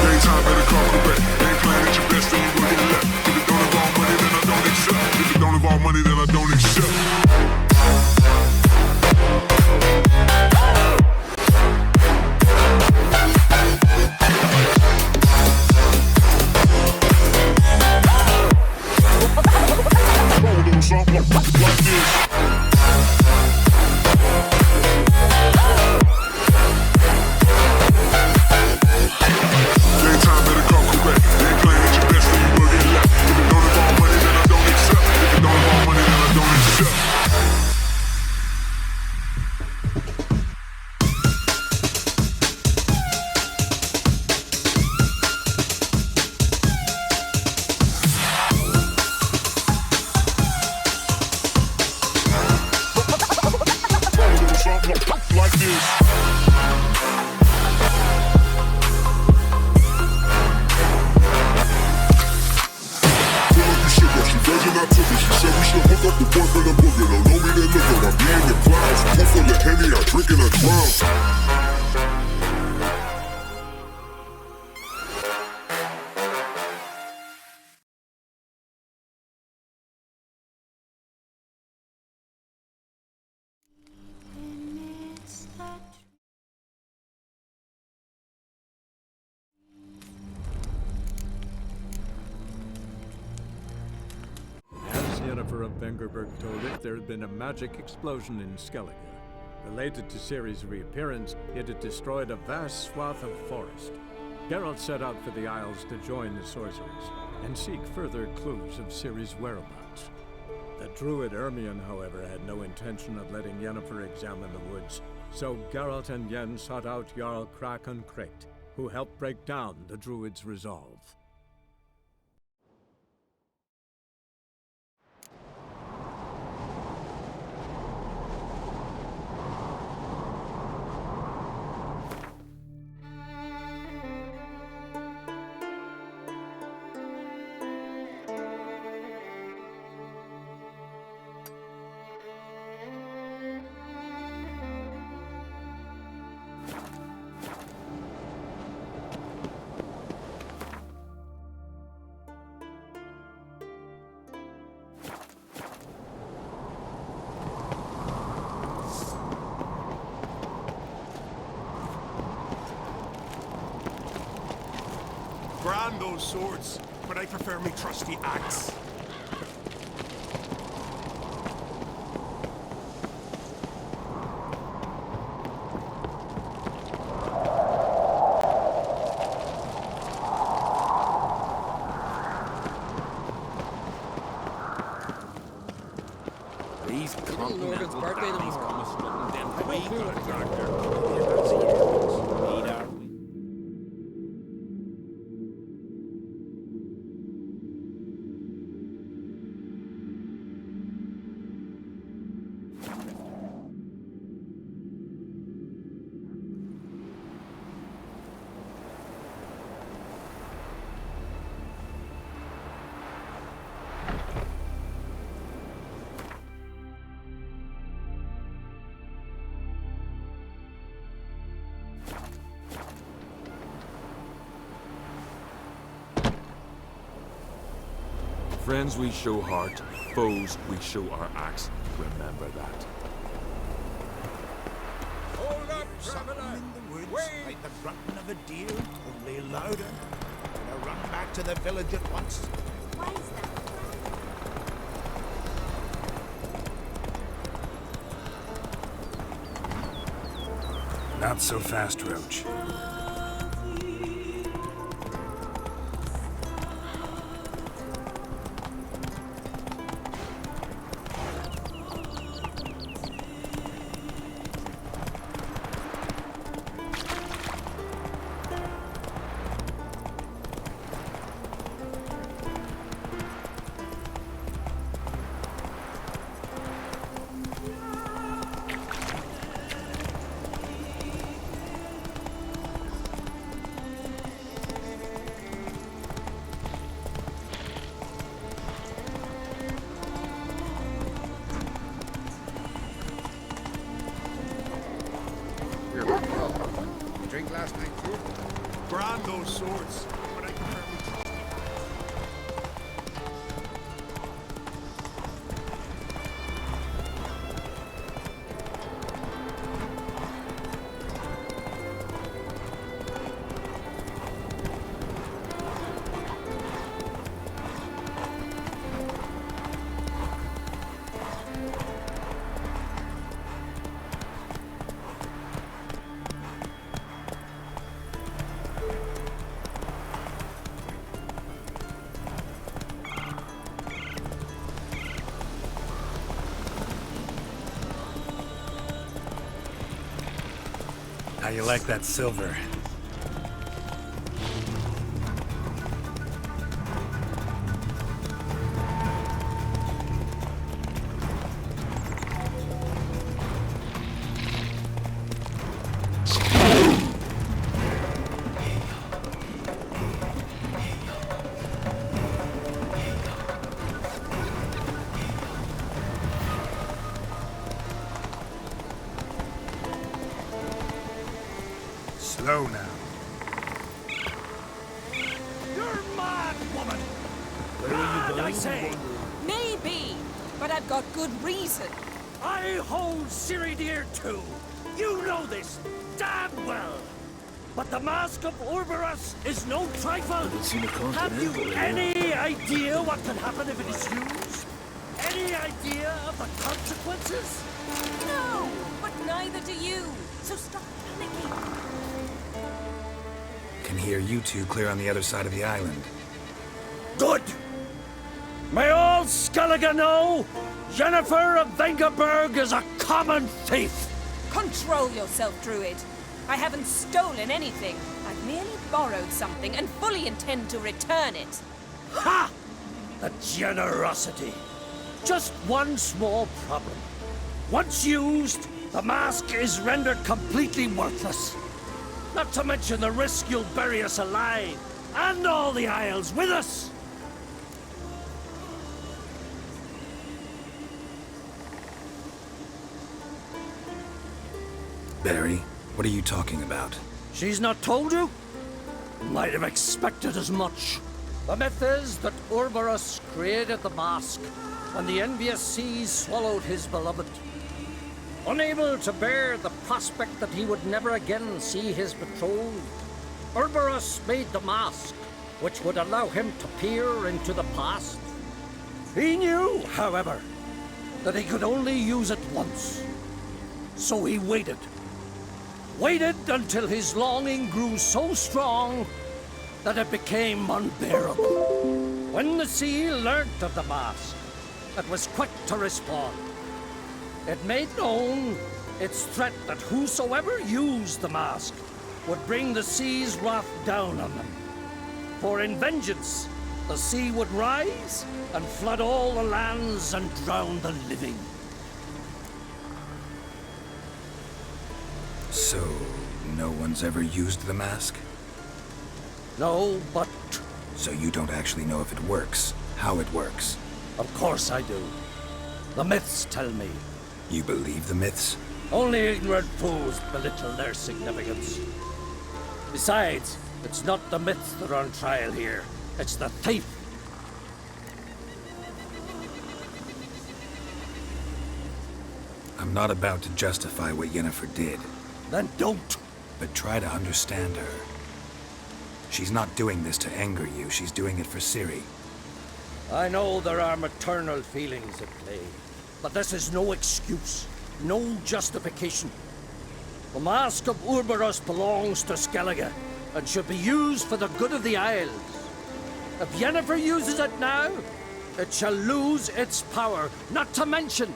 Daytime better come correct. Ain't playing at your best, then you will get left. If it don't involve money, then I don't accept. If it don't involve money, then I don't accept. Something like this. Daytime better come correct. They ain't playing at your best, then you will get left. If it don't involve money, then I don't accept. If it don't involve money, then I don't accept. Like this. She doesn't I took it. She said we should hook up the boyfriend and booger. Don't know me, then look at I'm being the clouds. Pull full of Henny, I drink and I drown. Jennifer of Vengerberg told it, there had been a magic explosion in Skellige. Related to Ciri's reappearance, it had destroyed a vast swath of forest. Geralt set out for the Isles to join the sorcerers and seek further clues of Ciri's whereabouts. The druid Ermion, however, had no intention of letting Yennefer examine the woods, so Geralt and Yen sought out Jarl Krakon Krayt, who helped break down the druid's resolve. Grand those swords, but I prefer me trusty axe. These continental daddies come a spotting them. We got a doctor. Need our Friends we show heart, foes we show our axe. Remember that. Hold up, traveler! In the woods, like the grunting of a deer, only louder. Gonna run back to the village at once. Why is that? Not so fast, Roach. drink last night, too? Brand those swords. But I prefer we trust you. How you like that silver? Slow now. You're mad, woman! Mad, I say! Maybe, but I've got good reason. I hold Ciri dear too. You know this damn well. But the Mask of Urberus is no trifle. Have you any idea what can happen if it is used? Any idea of the consequences? No, but neither do you. So stop panicking. Can hear you two clear on the other side of the island. Good! May all Skellige know Jennifer of Vengerberg is a common thief! Control yourself, Druid. I haven't stolen anything. I've merely borrowed something and fully intend to return it. Ha! The generosity. Just one small problem. Once used, the mask is rendered completely worthless. Not to mention the risk you'll bury us alive, and all the Isles with us! Barry, what are you talking about? She's not told you? Might have expected as much. The myth is that Urberus created the mask when the envious seas swallowed his beloved. Unable to bear the prospect that he would never again see his betrothed, Urberus made the mask, which would allow him to peer into the past. He knew, however, that he could only use it once. So he waited. Waited until his longing grew so strong that it became unbearable. When the sea learnt of the mask, it was quick to respond. It made known its threat that whosoever used the mask would bring the sea's wrath down on them. For in vengeance, the sea would rise and flood all the lands and drown the living. So, no one's ever used the mask? No, but... So you don't actually know if it works, how it works? Of course I do. The myths tell me. You believe the myths? Only ignorant fools belittle their significance. Besides, it's not the myths that are on trial here. It's the thief. I'm not about to justify what Yennefer did. Then don't. But try to understand her. She's not doing this to anger you, she's doing it for Ciri. I know there are maternal feelings at play, but this is no excuse, no justification. The Mask of Urberus belongs to Skellige, and should be used for the good of the Isles. If Yennefer uses it now, it shall lose its power, not to mention...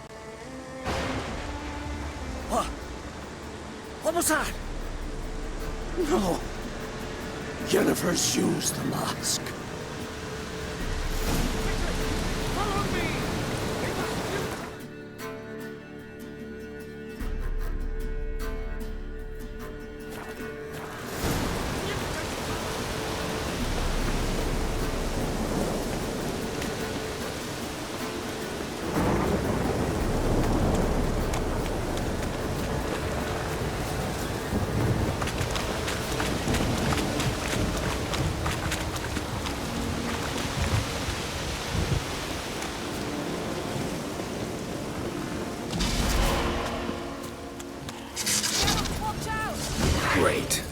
What? What was that? No. Yennefer's used the mask. Great.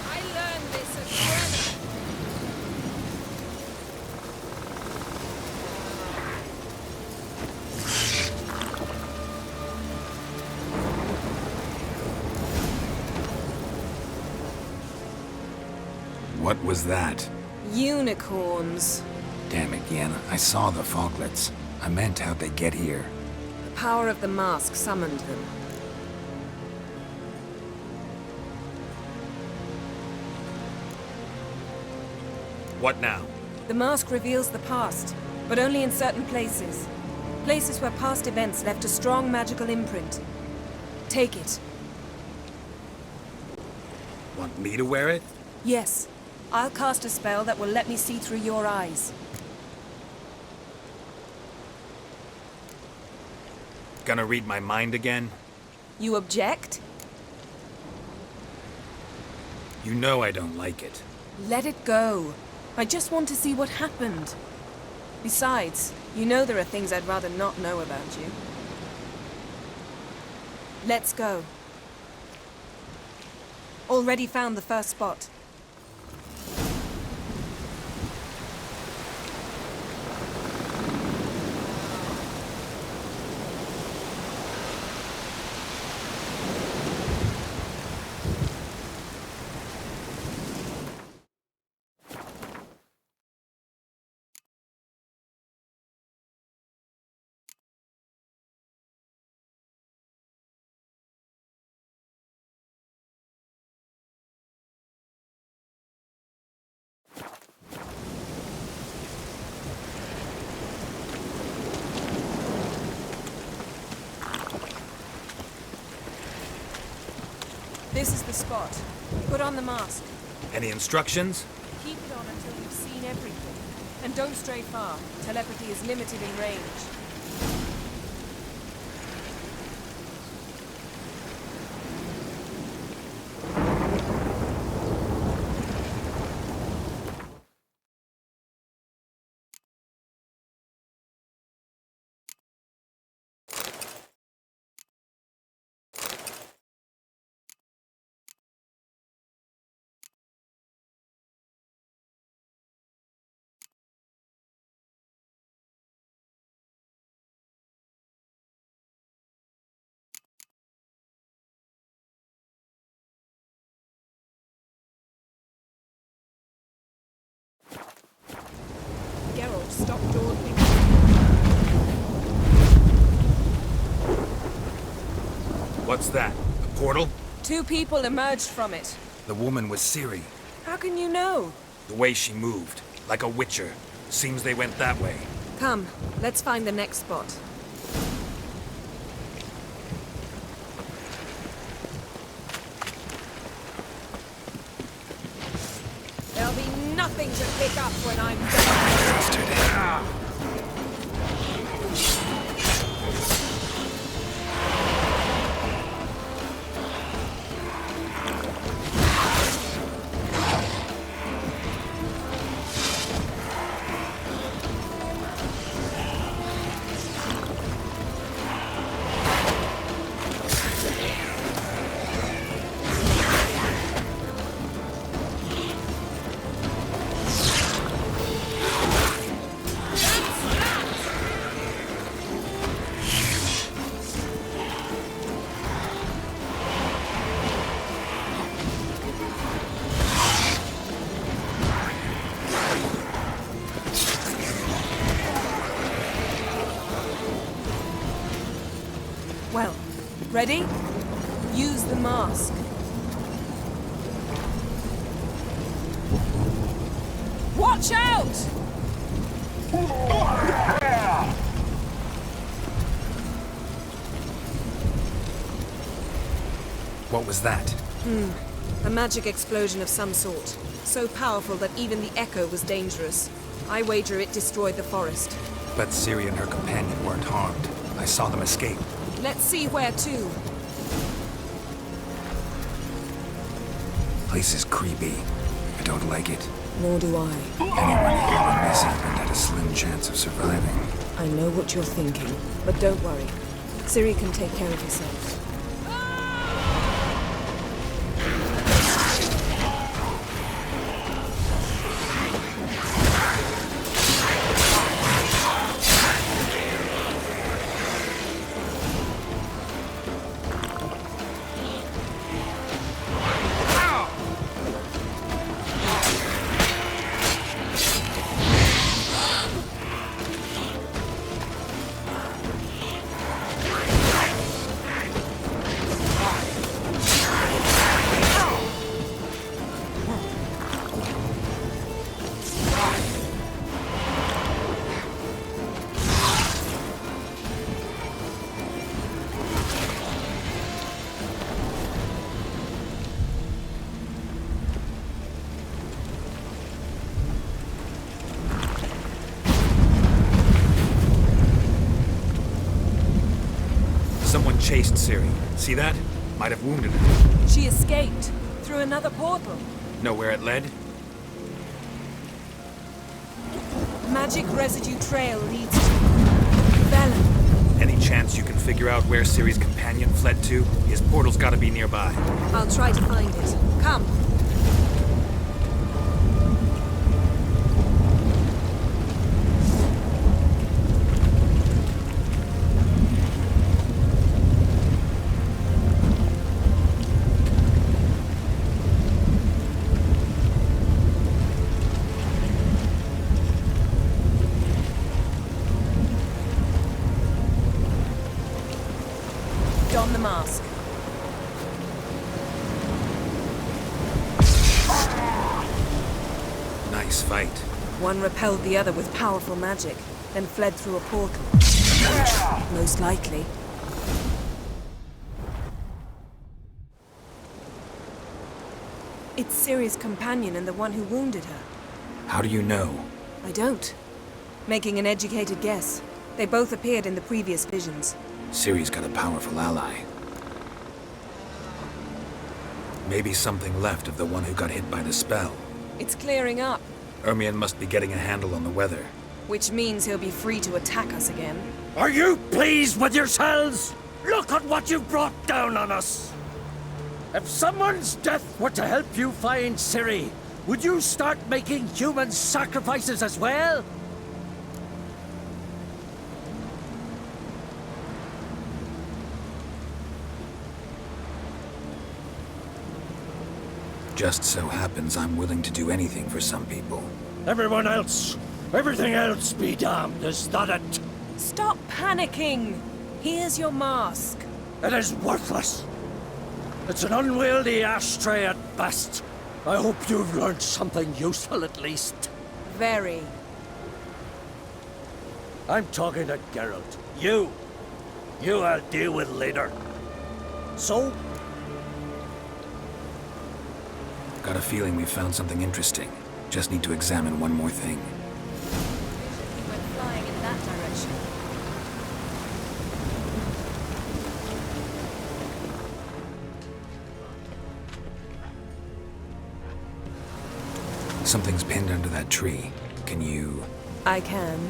I learned this at Brenner. What was that? Unicorns. Damn it, Yen. I saw the foglets. I meant how'd they get here? The power of the mask summoned them. What now? The mask reveals the past, but only in certain places. Places where past events left a strong magical imprint. Take it. Want me to wear it? Yes. I'll cast a spell that will let me see through your eyes. Gonna read my mind again? You object? You know I don't like it. Let it go. I just want to see what happened. Besides, you know there are things I'd rather not know about you. Let's go. Already found the first spot. This is the spot. Put on the mask. Any instructions? Keep it on until you've seen everything. And don't stray far. Telepathy is limited in range. Geralt, stop dawdling. What's that? A portal? 2 people emerged from it. The woman was Ciri. How can you know? The way she moved. Like a witcher. Seems they went that way. Come, let's find the next spot. There'll be nothing to pick up when I'm done. Ready? Use the mask. Watch out! What was that? A magic explosion of some sort. So powerful that even the echo was dangerous. I wager it destroyed the forest. But Ciri and her companion weren't harmed. I saw them escape. Let's see where to. Place is creepy. I don't like it. Nor do I. Anyone here when this happened had a slim chance of surviving. I know what you're thinking, but don't worry. Ciri can take care of herself. Someone chased Ciri. See that? Might have wounded her. She escaped through another portal. Know where it led? Magic residue trail leads to Velen. Any chance you can figure out where Ciri's companion fled to? His portal's gotta be nearby. I'll try to find it. Come. Don the mask. Nice fight. One repelled the other with powerful magic, then fled through a portal. Most likely. It's Ciri's companion and the one who wounded her. How do you know? I don't. Making an educated guess. They both appeared in the previous visions. Ciri's got a powerful ally. Maybe something left of the one who got hit by the spell. It's clearing up, Ermion must be getting a handle on the weather. which means he'll be free to attack us again. Are you pleased with yourselves? Look at what you've brought down on us! If someone's death were to help you find Ciri, would you start making human sacrifices as well? Just so happens I'm willing to do anything for some people. Everyone else, everything else be damned, is that it? Stop panicking! Here's your mask. It is worthless. It's an unwieldy ashtray at best. I hope you've learned something useful at least. Very. I'm talking to Geralt. You I'll deal with later. So, Got a feeling we found something interesting. Just need to examine one more thing. We went flying in that direction. Something's pinned under that tree. Can you... I can.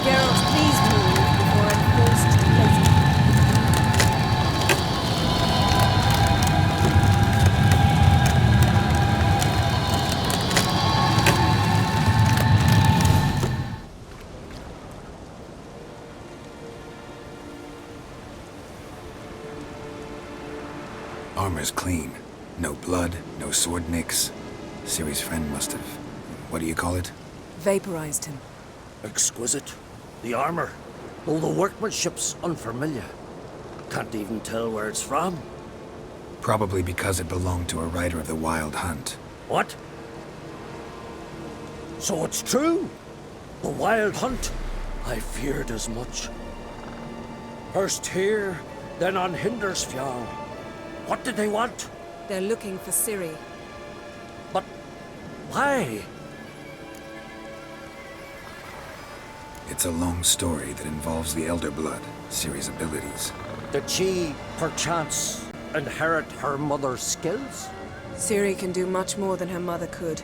Geralt, please move before I'm forced to place it. Armor's clean. No blood, no sword nicks. Ciri's friend must have... What do you call it? Vaporized him. exquisite. The armor, though the workmanship's unfamiliar. Can't even tell where it's from. Probably because it belonged to a rider of the Wild Hunt. What? So it's true? The Wild Hunt? I feared as much. First here, then on Hindersfjall. What did they want? They're looking for Ciri. But why? It's a long story that involves the Elder Blood, Ciri's abilities. Did she, perchance, inherit her mother's skills? Ciri can do much more than her mother could.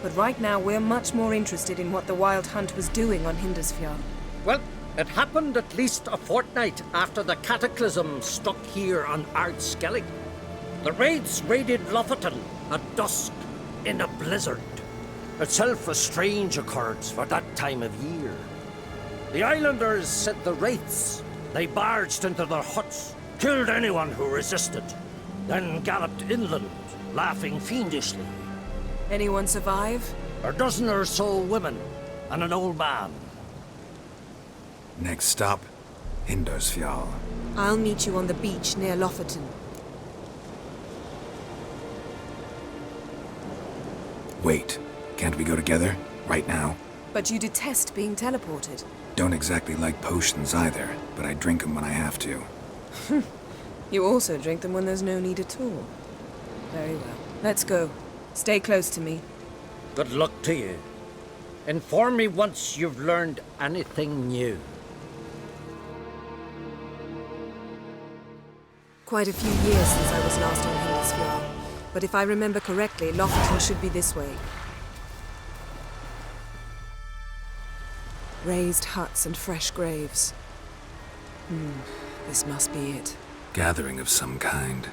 But right now, we're much more interested in what the Wild Hunt was doing on Hindersfjall. Well, it happened at least a fortnight after the cataclysm struck here on Ardskellig. The raids raided Lofoten at dusk in a blizzard. Itself a strange occurrence for that time of year. The islanders sent the wraiths. They barged into their huts, killed anyone who resisted, then galloped inland, laughing fiendishly. Anyone survive? A dozen or so women and an old man. Next stop, Hindersfjall. I'll meet you on the beach near Lofoten. Wait, can't we go together? Right now? But you detest being teleported. Don't exactly like potions either, but I drink them when I have to. You also drink them when there's no need at all. Very well. Let's go. Stay close to me. Good luck to you. Inform me once you've learned anything new. Quite a few years since I was last on Hindersfjall. But if I remember correctly, Lofoten should be this way. Raised huts and fresh graves. This must be it. Gathering of some kind.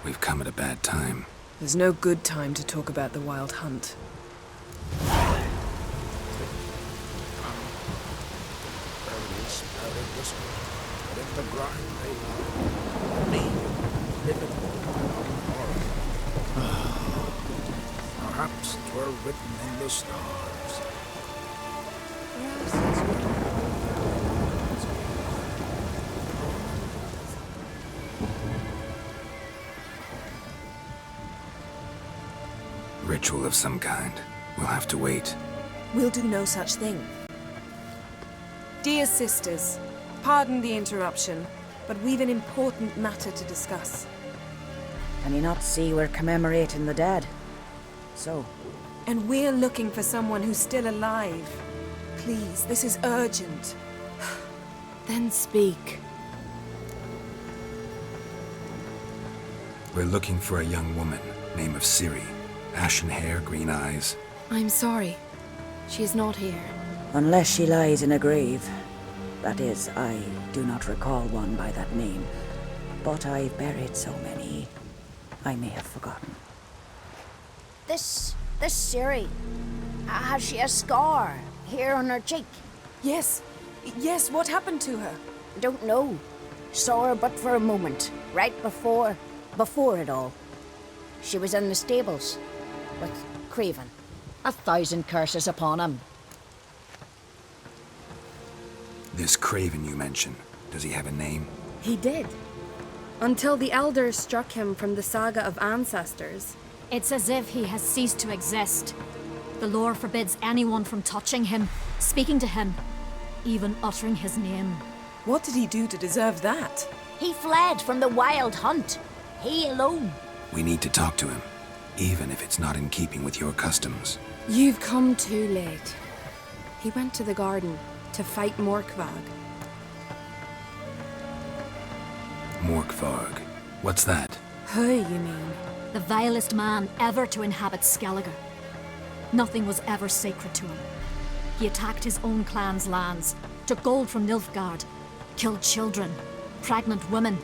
We've come at a bad time. There's no good time to talk about the Wild Hunt. Perhaps 'twere written in the stars. Ritual of some kind. We'll have to wait. We'll do no such thing. Dear sisters, pardon the interruption, but we've an important matter to discuss. Can you not see we're commemorating the dead? So? And we're looking for someone who's still alive. Please, this is urgent. Then speak. We're looking for a young woman, name of Ciri. Ashen hair, green eyes. I'm sorry. She's not here. Unless she lies in a grave. That is, I do not recall one by that name. But I've buried so many, I may have forgotten. This Ciri, has she a scar here on her cheek? Yes, what happened to her? Don't know. Saw her but for a moment, right before it all. She was in the stables with Craven. 1,000 curses upon him. This Craven you mention, does he have a name? He did. Until the elders struck him from the saga of ancestors. It's as if he has ceased to exist. The lore forbids anyone from touching him, speaking to him, even uttering his name. What did he do to deserve that? He fled from the Wild Hunt. He alone. We need to talk to him, even if it's not in keeping with your customs. You've come too late. He went to the garden to fight Morkvag. Morkvarg. What's that? Who, you mean? The vilest man ever to inhabit Skellige. Nothing was ever sacred to him. He attacked his own clan's lands, took gold from Nilfgaard, killed children, pregnant women.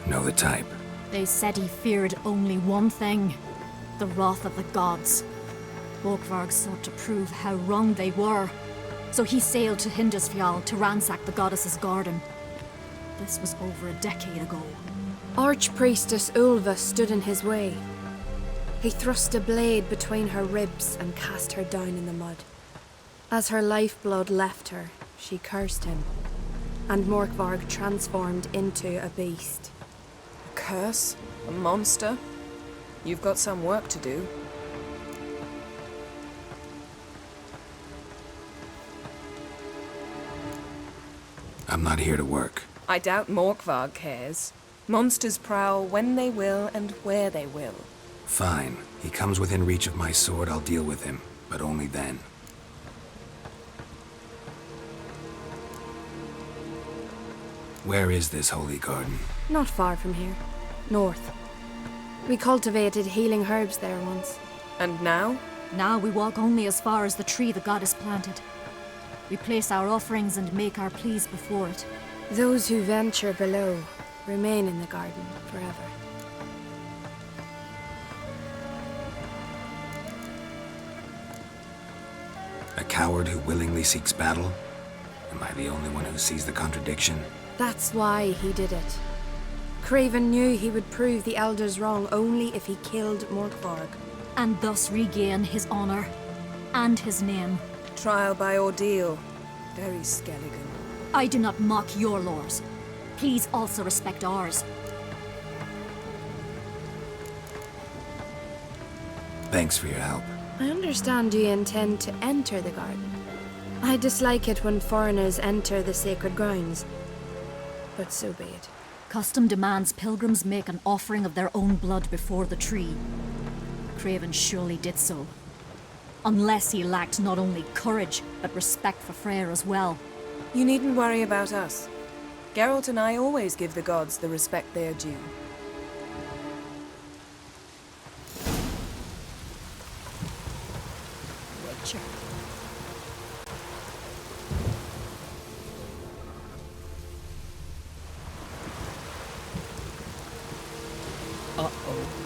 Know the type. They said he feared only one thing, the wrath of the gods. Morkvarg sought to prove how wrong they were, so he sailed to Hindersfjall to ransack the goddess's garden. This was over a decade ago. Archpriestess Ulva stood in his way. He thrust a blade between her ribs and cast her down in the mud. As her lifeblood left her, She cursed him, and Morkvarg transformed into a beast. A curse? A monster? You've got some work to do. I'm not here to work. I doubt Morkvarg cares. Monsters prowl when they will and where they will. Fine. He comes within reach of my sword, I'll deal with him. But only then. Where is this holy garden? Not far from here. North. We cultivated healing herbs there once. And now? Now we walk only as far as the tree the goddess planted. We place our offerings and make our pleas before it. Those who venture below remain in the garden forever. A coward who willingly seeks battle? Am I the only one who sees the contradiction? That's why he did it. Craven knew he would prove the elders wrong only if he killed Morkvarg. And thus regain his honor and his name. Trial by ordeal. Very Skelligan. I do not mock your laws. Please also respect ours. Thanks for your help. I understand you intend to enter the garden. I dislike it when foreigners enter the sacred grounds. But so be it. Custom demands pilgrims make an offering of their own blood before the tree. Craven surely did so. Unless he lacked not only courage, but respect for Freyr as well. You needn't worry about us. Geralt and I always give the gods the respect they are due. Witcher. Uh-oh.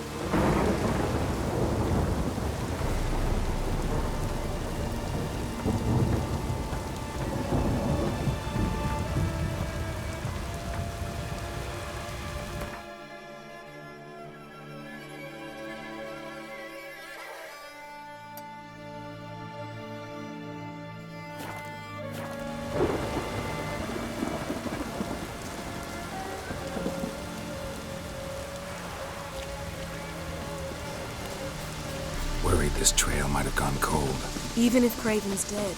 Worried this trail might have gone cold. Even if Craven's dead,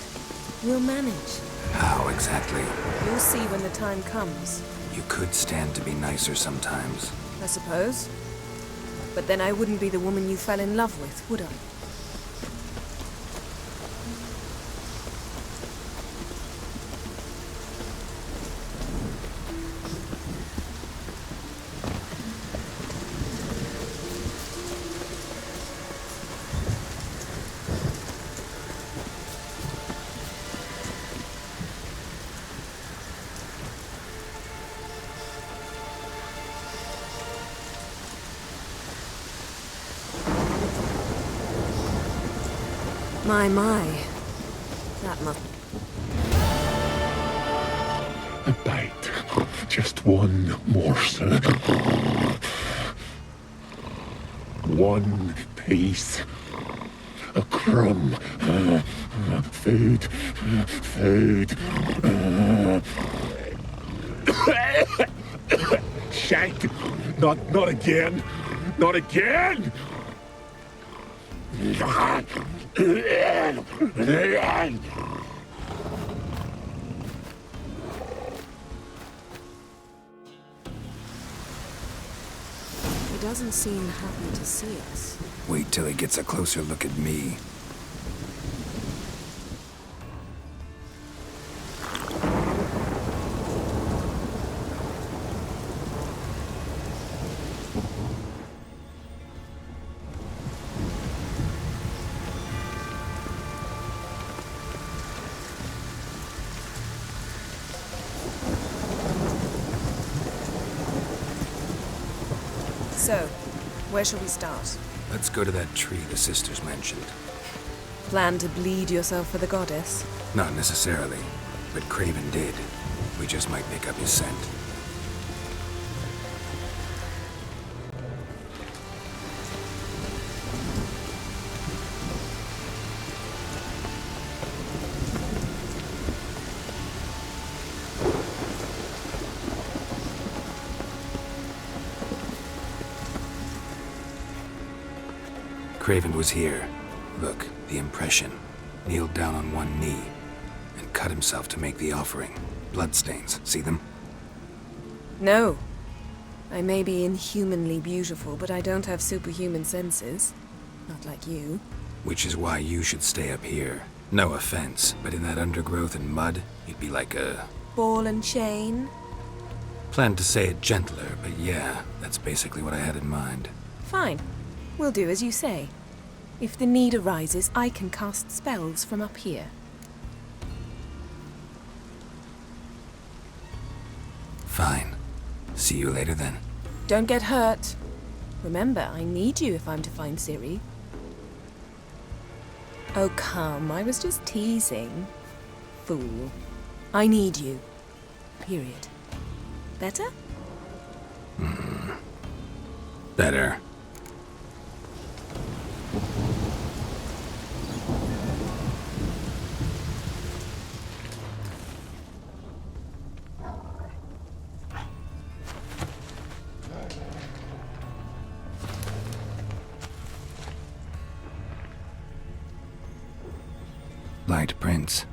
we'll manage. How exactly? You'll see when the time comes. You could stand to be nicer sometimes. I suppose. But then I wouldn't be the woman you fell in love with, would I? My. That must... A bite. Just one morsel. One piece. A crumb. Food. Food. Shank. Not again. Not again! He doesn't seem happy to see us. Wait till he gets a closer look at me. So, where shall we start? Let's go to that tree the sisters mentioned. Plan to bleed yourself for the goddess? Not necessarily, but Craven did. We just might pick up his scent. Craven was here. Look, the impression. Kneeled down on one knee and cut himself to make the offering. Bloodstains, see them? No. I may be inhumanly beautiful, but I don't have superhuman senses. Not like you. Which is why you should stay up here. No offense, but in that undergrowth and mud, you'd be like a... Ball and chain? Planned to say it gentler, but yeah, that's basically what I had in mind. Fine. We'll do as you say. If the need arises, I can cast spells from up here. Fine. See you later then. Don't get hurt. Remember, I need you if I'm to find Ciri. Oh, come. I was just teasing. Fool. I need you. Period. Better? Better. Light prints.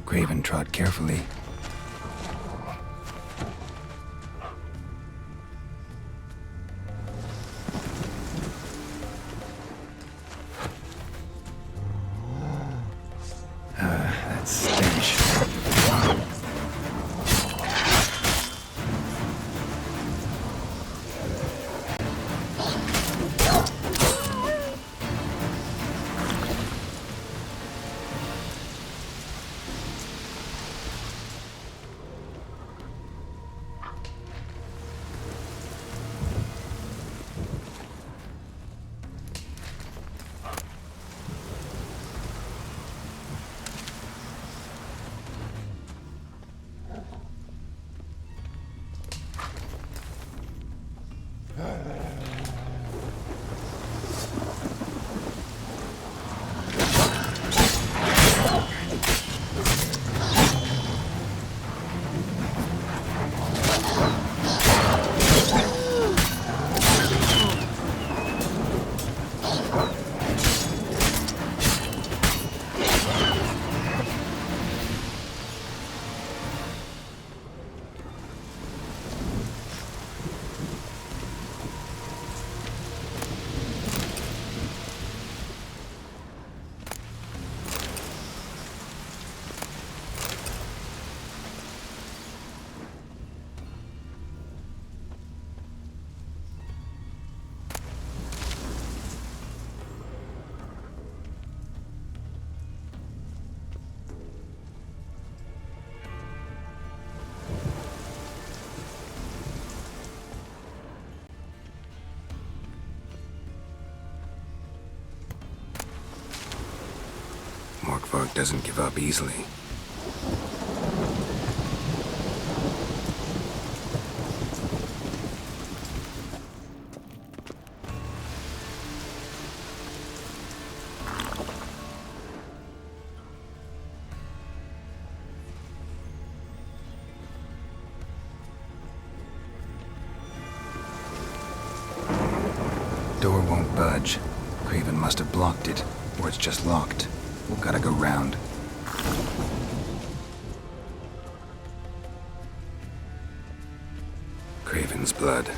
Craven trod carefully. That stench. Morkvarg doesn't give up easily. Door won't budge. Craven must have blocked it, or it's just locked. Gotta go round. Craven's blood.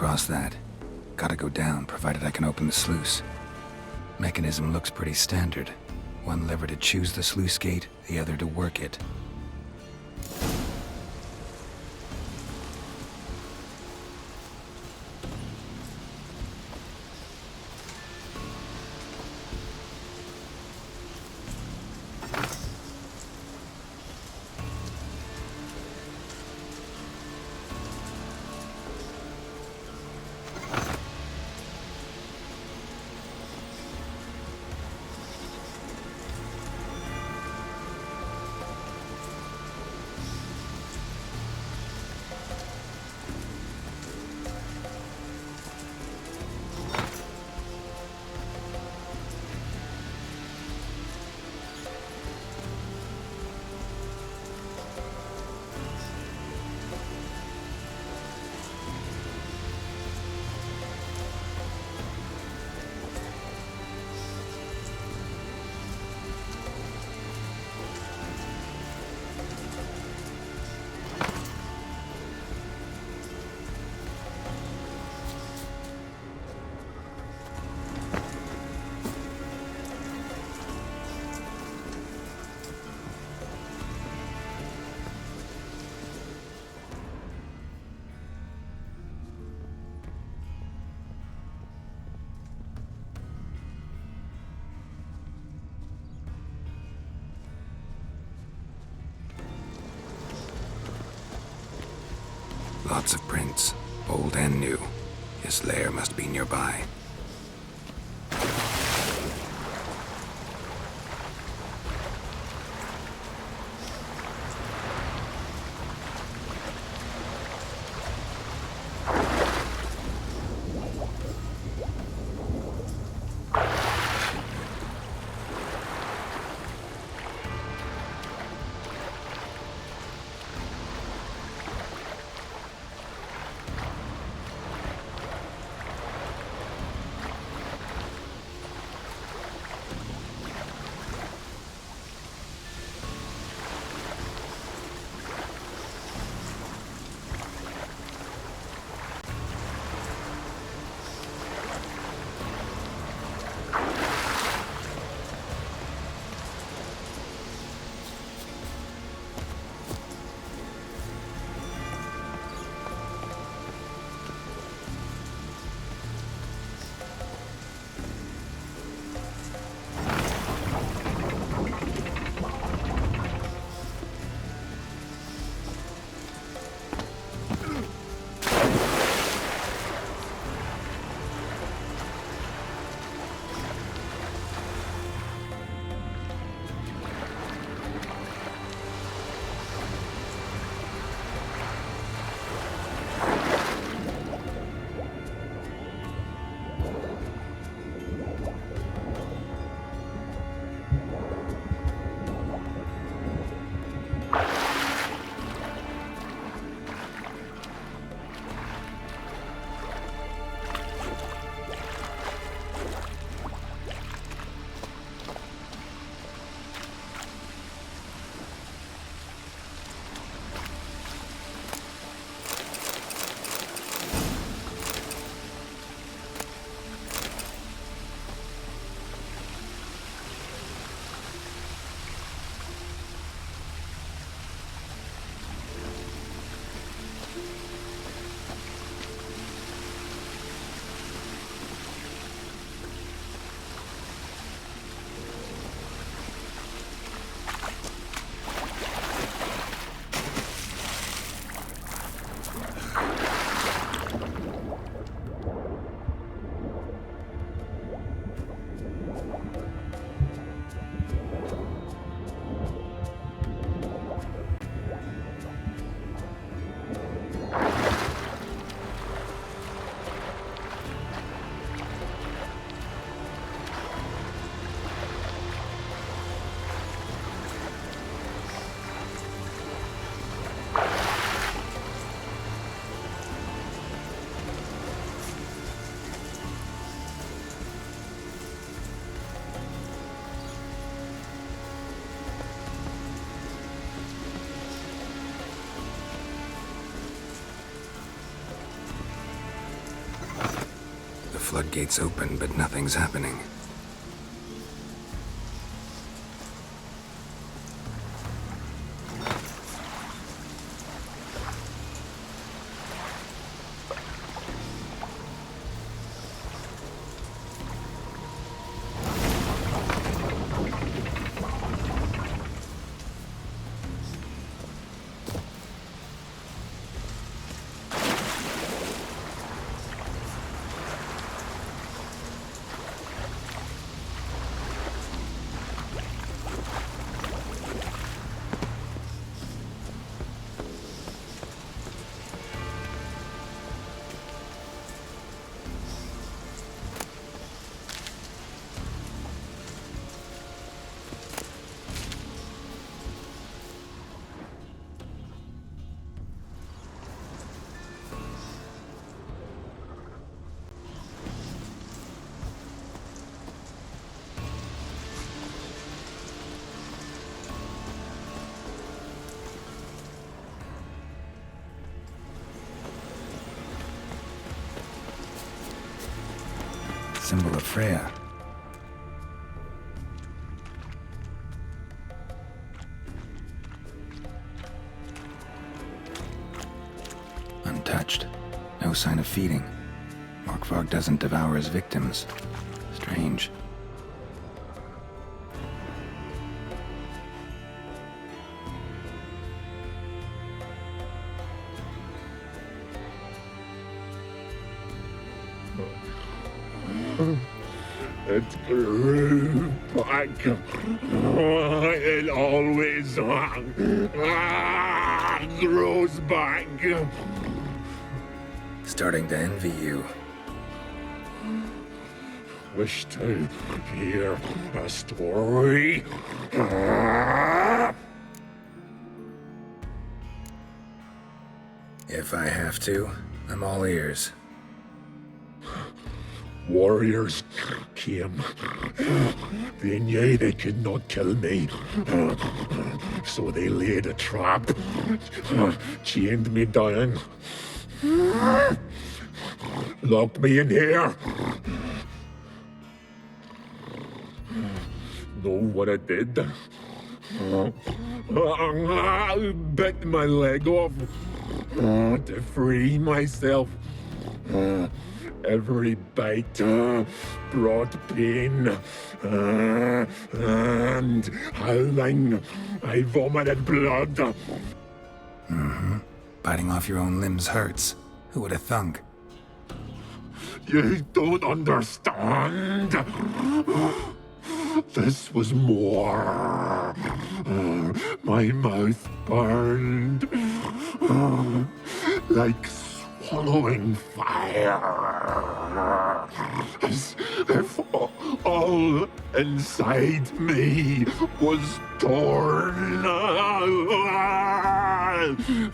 across that. Gotta go down, provided I can open the sluice. Mechanism looks pretty standard. One lever to choose the sluice gate, the other to work it. Lots of prints, old and new. His lair must be nearby. floodgates open, but nothing's happening. Symbol of Freya. Untouched. No sign of feeding. Morkvarg doesn't devour his victims. Strange. It grew back. It always grows back. Starting to envy you. Wish to hear a story. If I have to, I'm all ears. Warriors came. They knew they could not kill me. So they laid a trap. Chained me down. Locked me in here. Know what I did? I bit my leg off to free myself. Every bite brought pain and howling. I vomited blood. Mm-hmm. Biting off your own limbs hurts. Who would have thunk? You don't understand. This was more. My mouth burned like swallowing fire. As if all inside me was torn.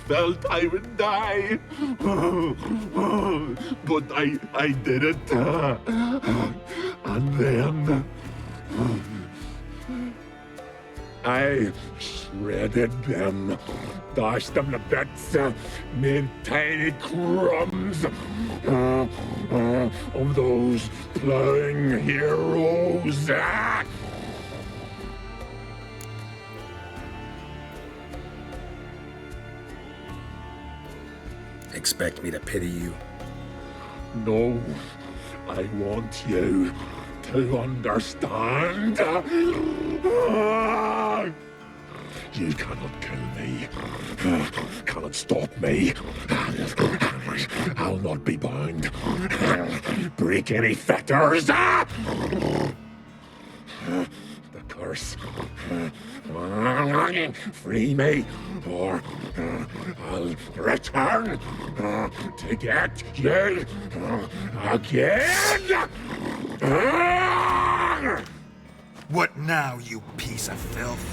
Felt I would die. But I did it. And then I shredded them, dashed them to bits, made tiny crumbs of those plowing heroes. Expect me to pity you? No, I want you to understand. You cannot kill me. Cannot stop me. I'll not be bound. Break any fetters. The curse. Free me, or I'll return to get you again. What now, you piece of filth?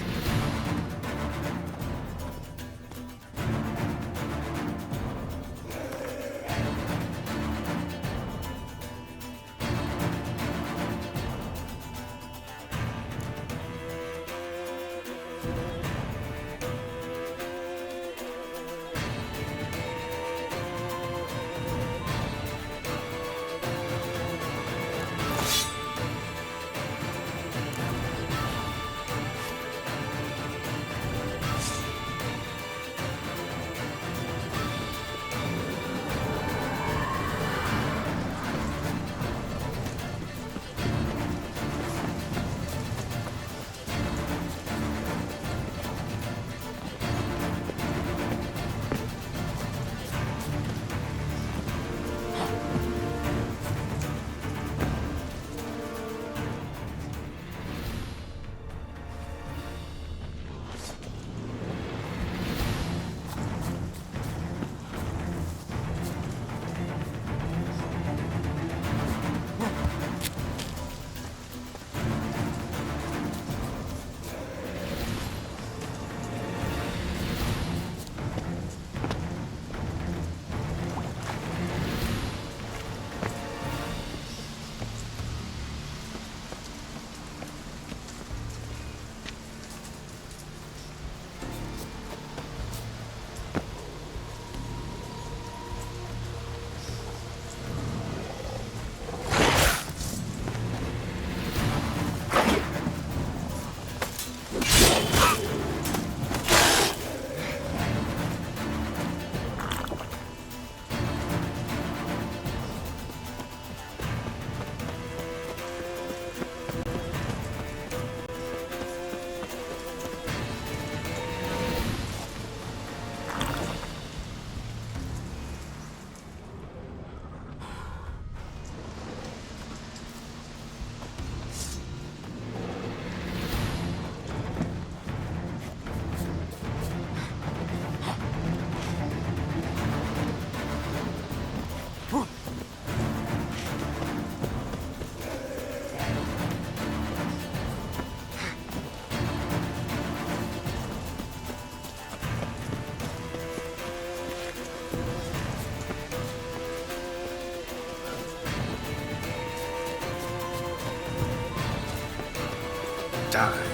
die.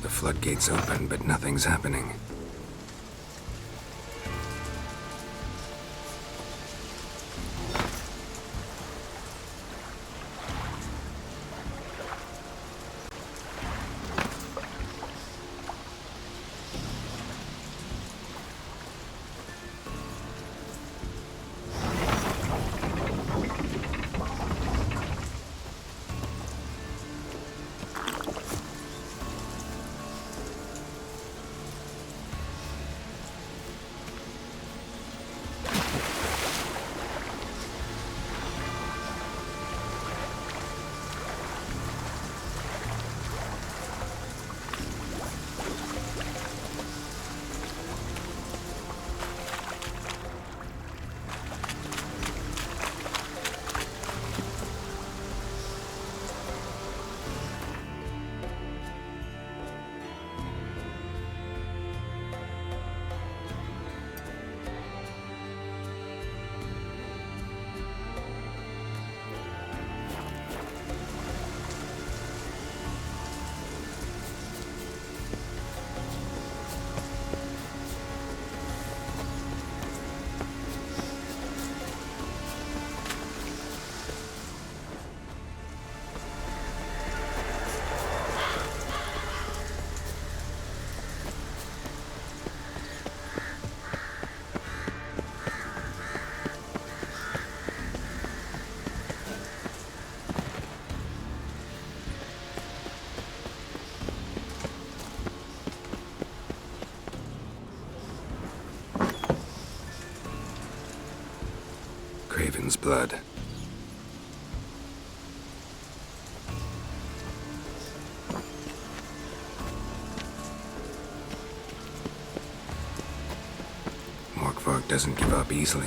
The floodgates open, but nothing's happening. Craven's blood. Morkvark doesn't give up easily.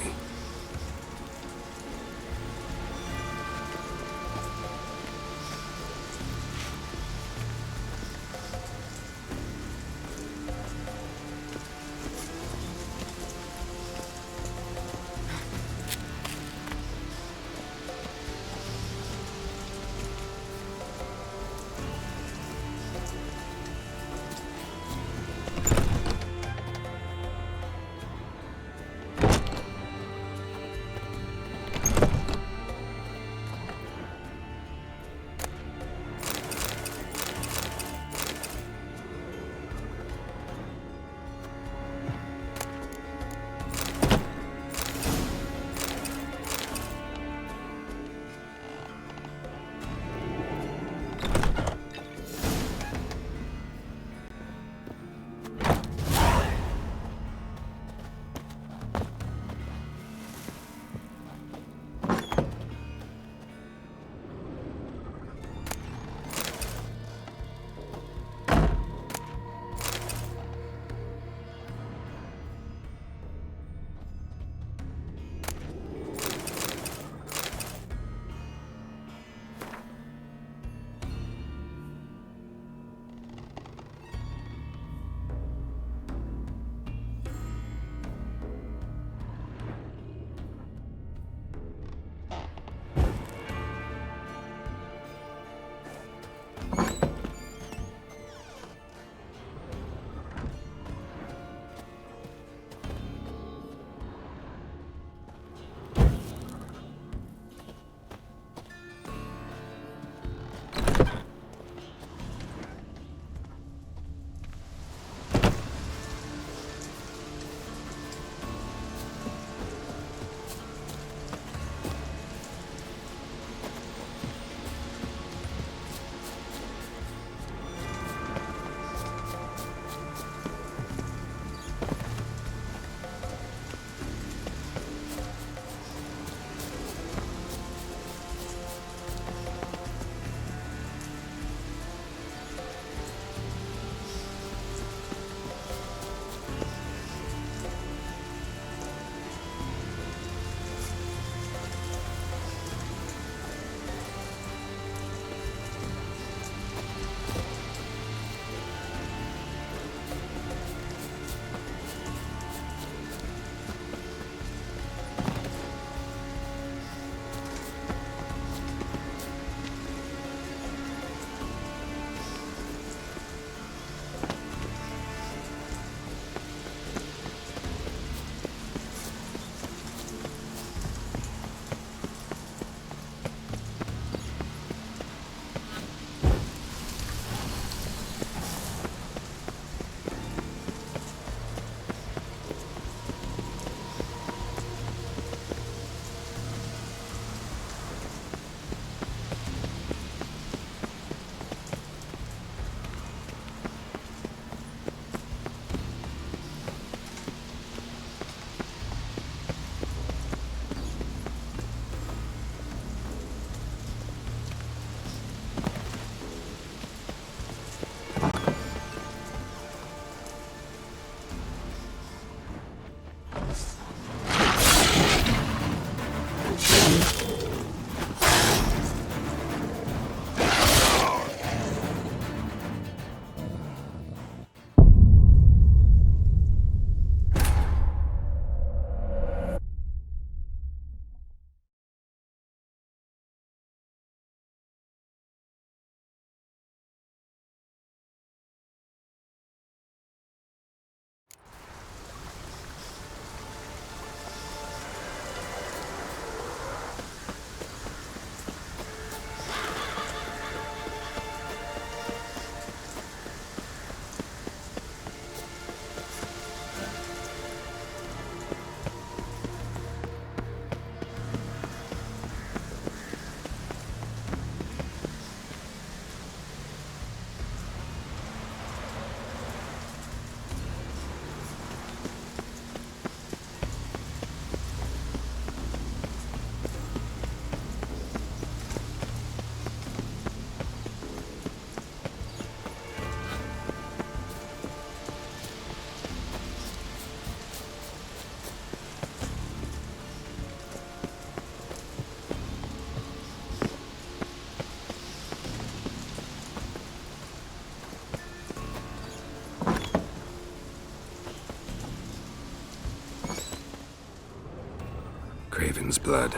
Craven's blood.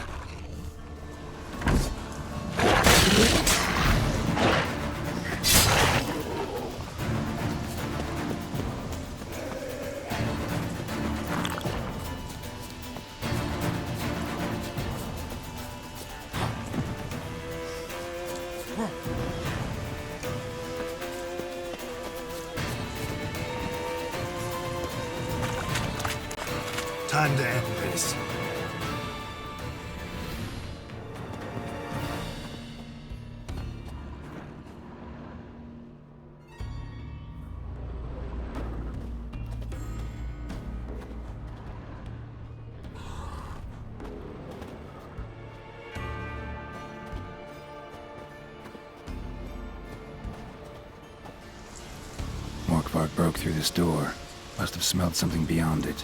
Time to end this. Morkvarg broke through this door. Must have smelled something beyond it.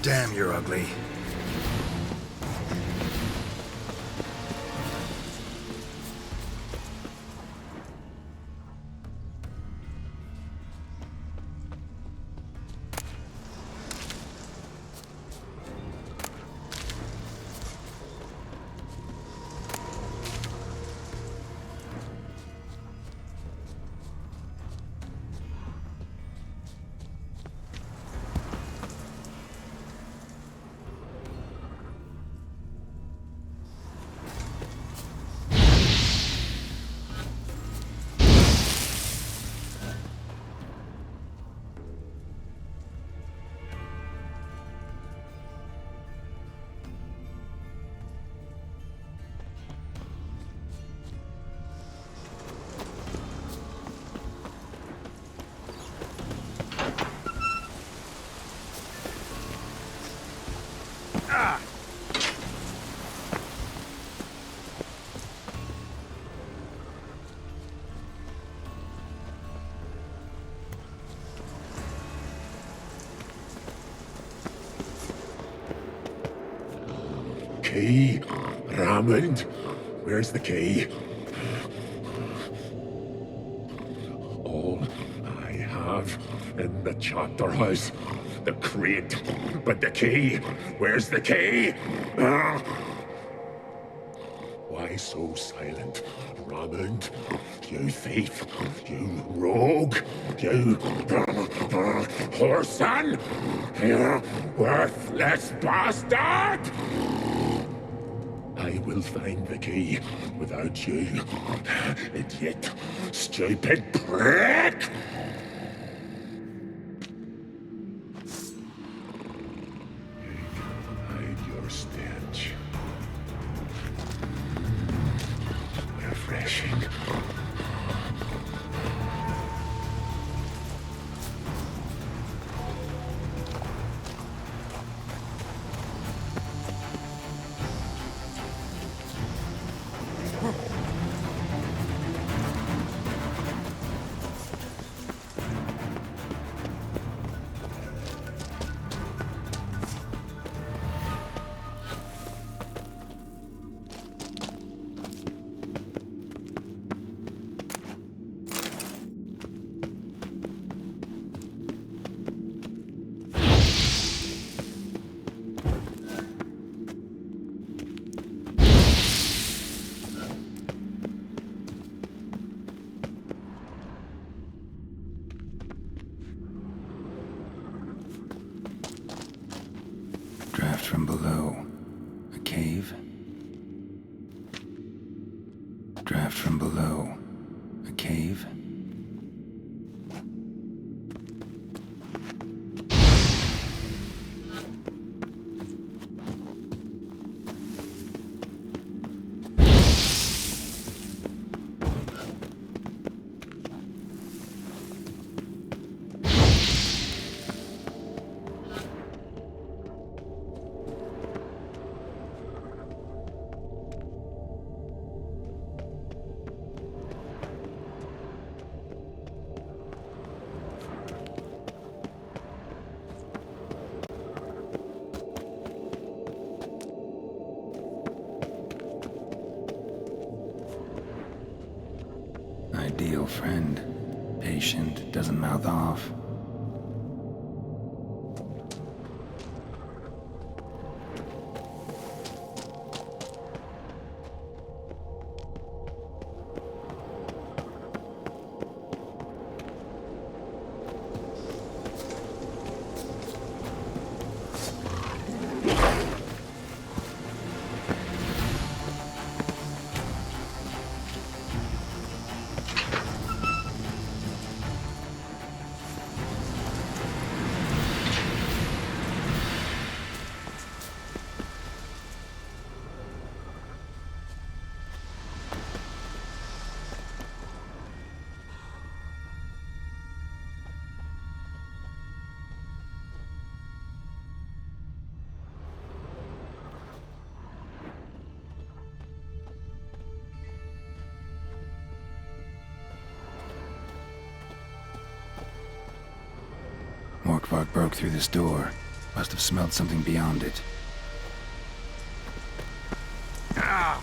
Damn, you're ugly. Key? Raymond? Where's the key? All I have in the chapter house. The crate. But the key? Where's the key? Why so silent, Raymond? You thief! You rogue! You whoreson! You worthless bastard! I will find the key without you, idiot, stupid prick! Hide your stench. Refreshing. Draft from below. A cave. Draft from below. A cave. Ideal friend. Patient, doesn't mouth off. Morkvark broke through this door. Must have smelled something beyond it. Ah!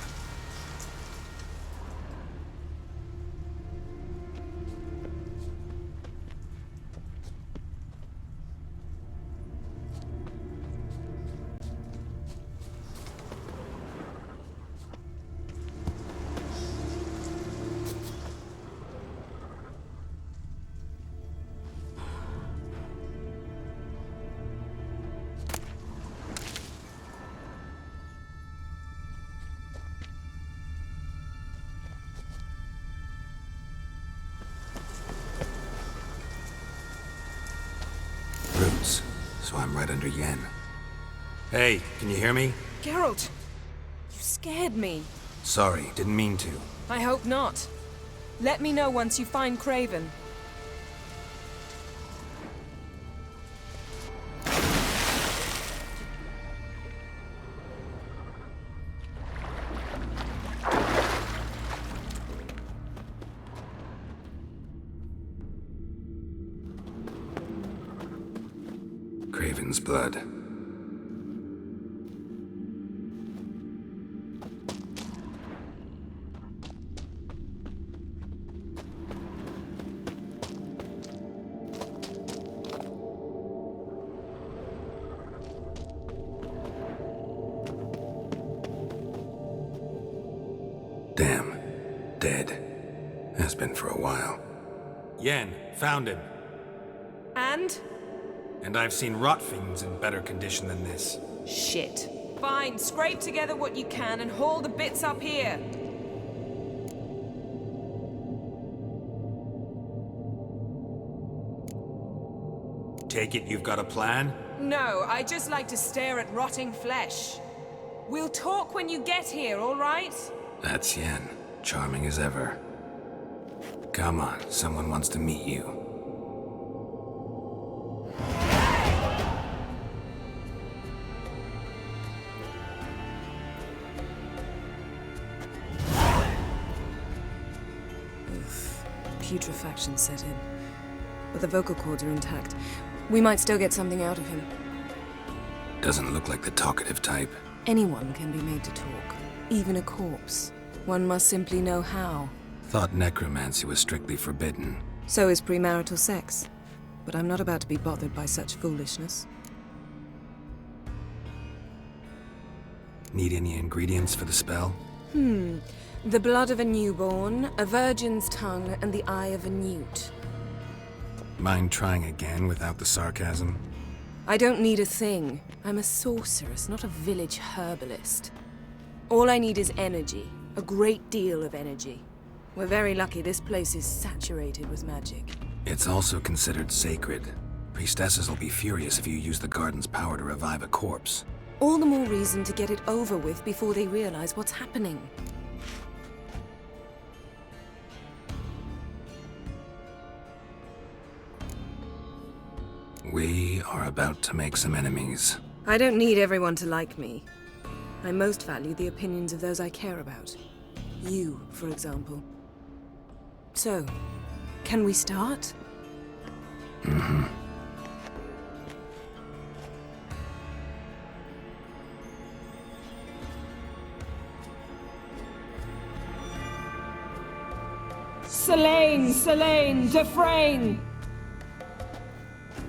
Roots, so I'm right under Yen. Hey, can you hear me? Geralt! You scared me. Sorry, didn't mean to. I hope not. Let me know once you find Craven. Craven's blood. Damn. Dead. Has been for a while. Yen, found him. And? And I've seen rot fiends in better condition than this. Shit. Fine, scrape together what you can and haul the bits up here. Take it you've got a plan? No, I just like to stare at rotting flesh. We'll talk when you get here, all right? That's Yen. Charming as ever. Come on, someone wants to meet you. Putrefaction set in. But the vocal cords are intact. We might still get something out of him. Doesn't look like the talkative type. Anyone can be made to talk. Even a corpse. One must simply know how. Thought necromancy was strictly forbidden. So is premarital sex. But I'm not about to be bothered by such foolishness. Need any ingredients for the spell? The blood of a newborn, a virgin's tongue, and the eye of a newt. Mind trying again without the sarcasm? I don't need a thing. I'm a sorceress, not a village herbalist. All I need is energy. A great deal of energy. We're very lucky this place is saturated with magic. It's also considered sacred. Priestesses will be furious if you use the garden's power to revive a corpse. All the more reason to get it over with before they realize what's happening. We are about to make some enemies. I don't need everyone to like me. I most value the opinions of those I care about. You, for example. So, can we start? Mm-hmm. Selene, Dufresne!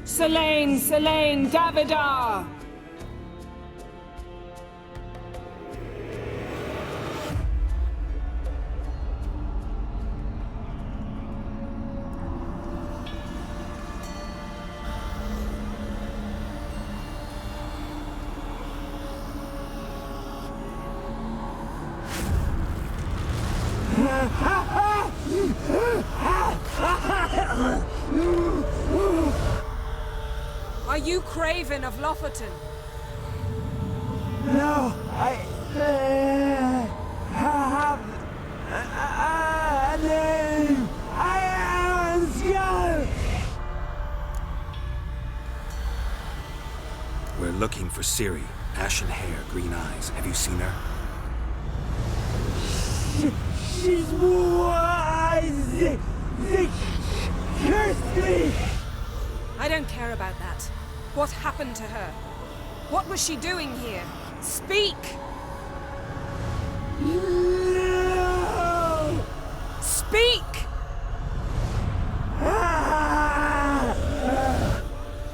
Selene, Davidar! Are you Craven of Lofoten? No, I have a name. I am Scar. We're looking for Ciri. Ashen hair, green eyes. Have you seen her? She's wise. They cursed me. I don't care about that. What happened to her? What was she doing here? Speak! No! Speak!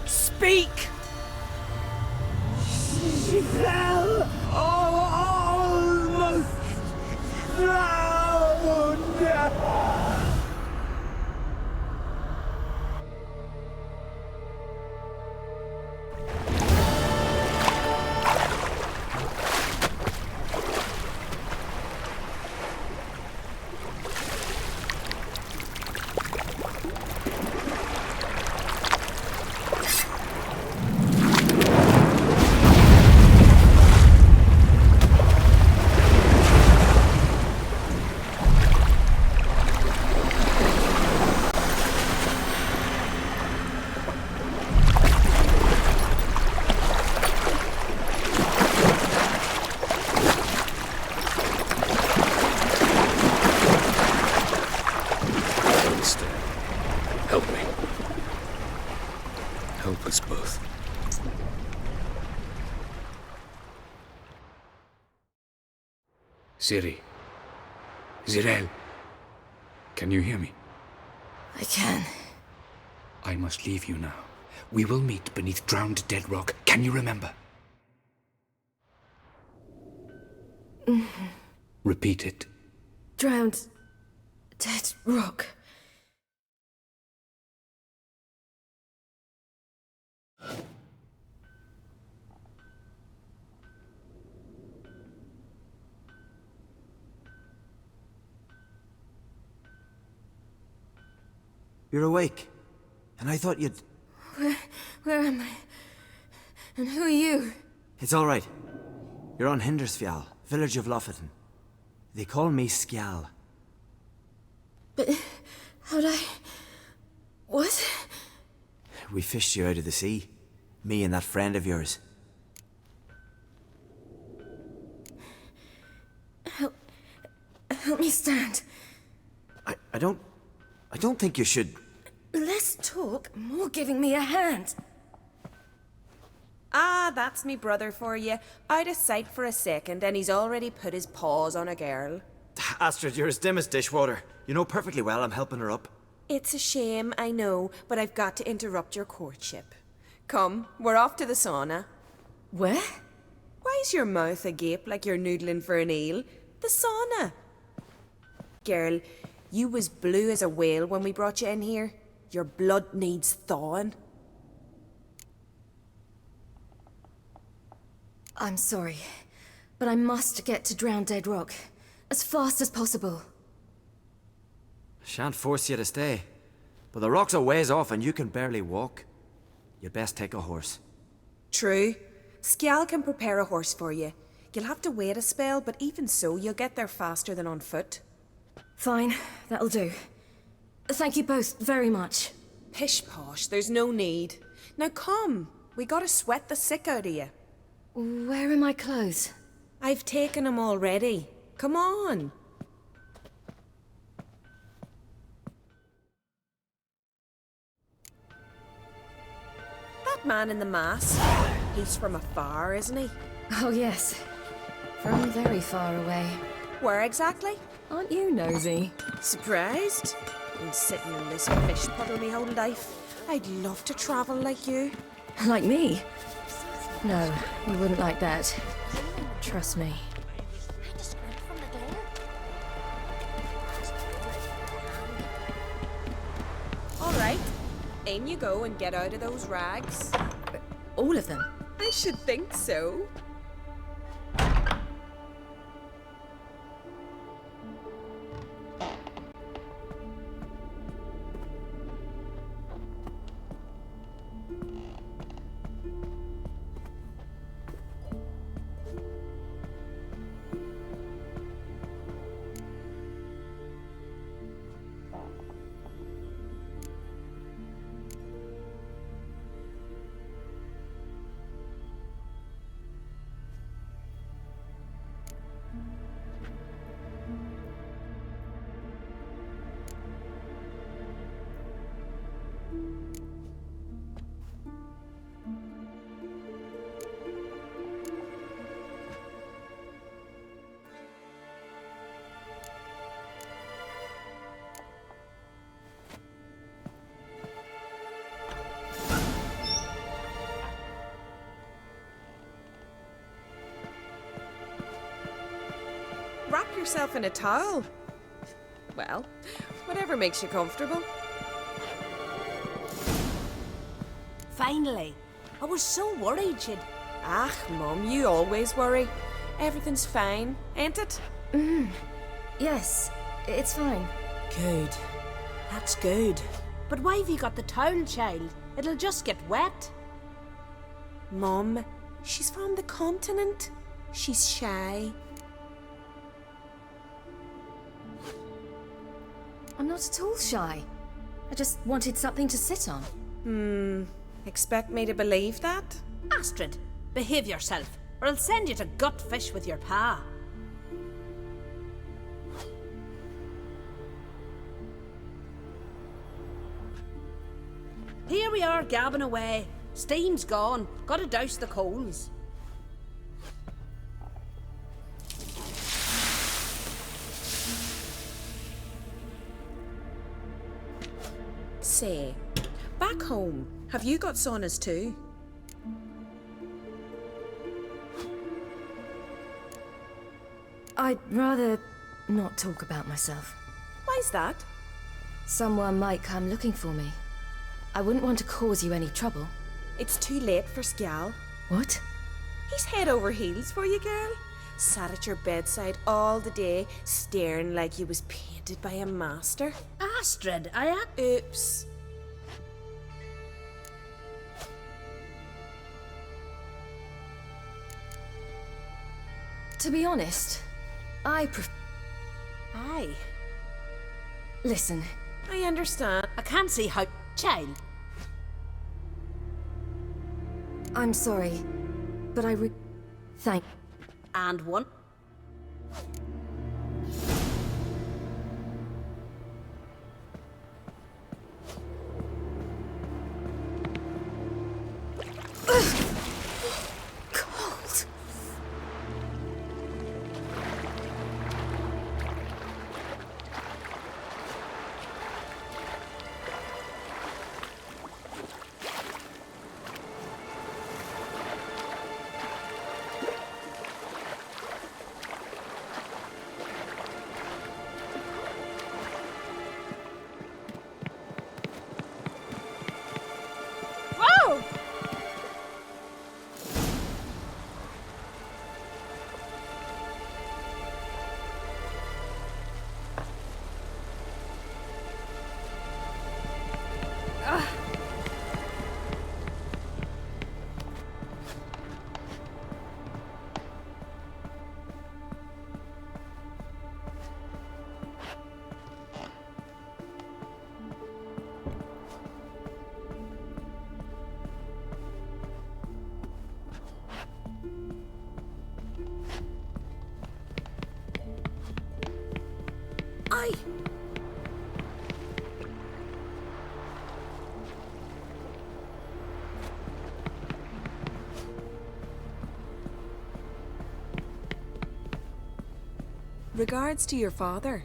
Speak! She fell almost drowned. Help me. Help us both. Siri. Zirel. Can you hear me? I can. I must leave you now. We will meet beneath drowned dead rock. Can you remember? Repeat it. Drowned. Dead rock. You're awake. And I thought you'd... Where am I? And who are you? It's all right. You're on Hindersfjall, village of Lofoten. They call me Skjal. But how'd I... What? We fished you out of the sea. Me and that friend of yours. Help me stand. I don't think you should... Less talk, more giving me a hand. Ah, that's me brother for you. Out of sight for a second, and he's already put his paws on a girl. Astrid, you're as dim as dishwater. You know perfectly well I'm helping her up. It's a shame, I know, but I've got to interrupt your courtship. Come, we're off to the sauna. Where? Why's your mouth agape like you're noodling for an eel? The sauna. Girl, you was blue as a whale when we brought you in here. Your blood needs thawing. I'm sorry, but I must get to Drowned Dead Rock as fast as possible. Shan't force you to stay. But the rock's a ways off and you can barely walk. You'd best take a horse. True. Skjal can prepare a horse for you. You'll have to wait a spell, but even so, you'll get there faster than on foot. Fine, that'll do. Thank you both very much. Pish posh, there's no need. Now come, we gotta sweat the sick out of you. Where are my clothes? I've taken them already. Come on. That man in the mask, he's from afar, isn't he? Oh yes, from very far away. Where exactly? Aren't you nosy? Surprised? Been sitting in this fish puddle me whole life. I'd love to travel like you. Like me? No, you wouldn't like that. Trust me. All right. In you go and get out of those rags. All of them? I should think so. Wrap yourself in a towel. Well, whatever makes you comfortable. Finally. I was so worried she'd... Ah, Mum, you always worry. Everything's fine, ain't it? Yes, it's fine. Good. That's good. But why have you got the towel, child? It'll just get wet. Mum, she's from the continent. She's shy. I'm not at all shy. I just wanted something to sit on. Expect me to believe that? Astrid, behave yourself, or I'll send you to Gutfish with your pa. Here we are, gabbing away. Steam's gone. Gotta douse the coals. Say, back home, have you got saunas too? I'd rather not talk about myself. Why's that? Someone might come looking for me. I wouldn't want to cause you any trouble. It's too late for Skjal. What? He's head over heels for you, girl. Sat at your bedside all the day, staring like you was painted by a master. Astrid, Oops. To be honest, I Aye. Listen. I understand. I can't see how... Child. I'm sorry, but thank... And one. Cold. Whoa! I... Regards to your father.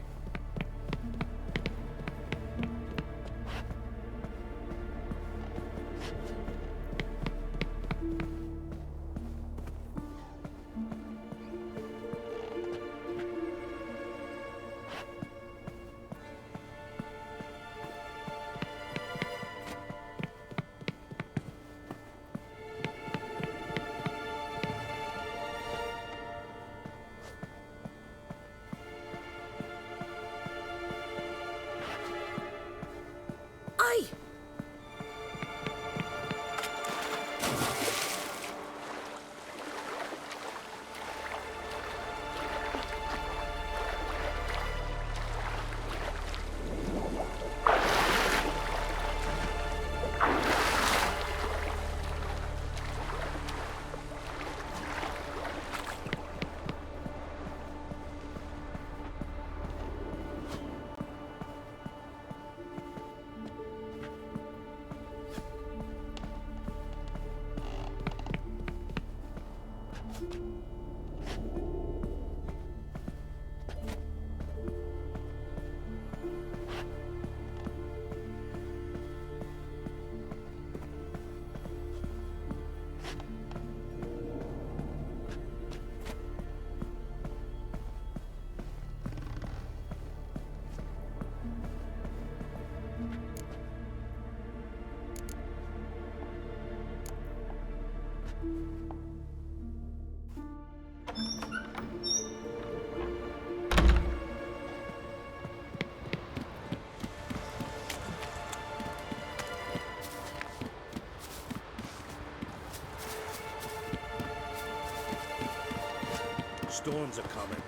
storms are coming.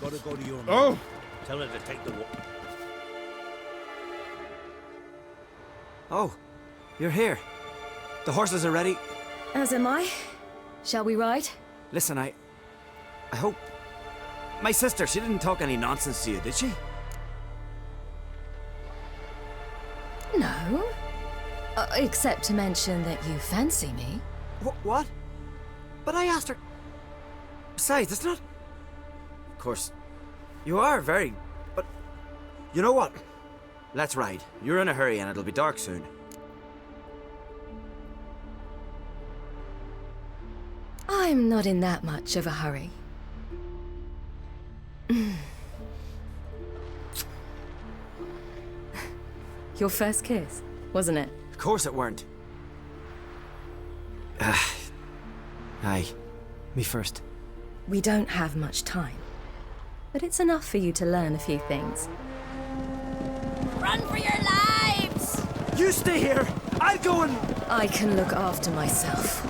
Gotta go to your mom. Oh! Tell her to take the Oh, you're here. The horses are ready. As am I. Shall we ride? Listen, I hope... My sister, she didn't talk any nonsense to you, did she? No. Except to mention that you fancy me. What? But I asked her... Besides, it's not... Of course, you are very... But... You know what? Let's ride. You're in a hurry and it'll be dark soon. I'm not in that much of a hurry. Your first kiss, wasn't it? Of course it weren't. Aye. Me first. We don't have much time. But it's enough for you to learn a few things. Run for your lives! You stay here! I'll go and... I can look after myself.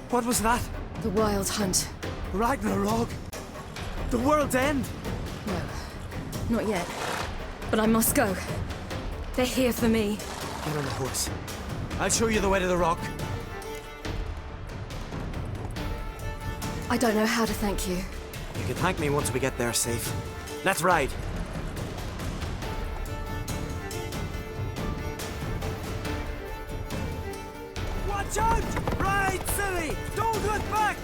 What was that? The Wild Hunt. Ragnarok? The world's end? No, not yet. But I must go. They're here for me. Get on the horse. I'll show you the way to the rock. I don't know how to thank you. You can thank me once we get there safe. Let's ride. Watch out! Ride, silly! Don't look back!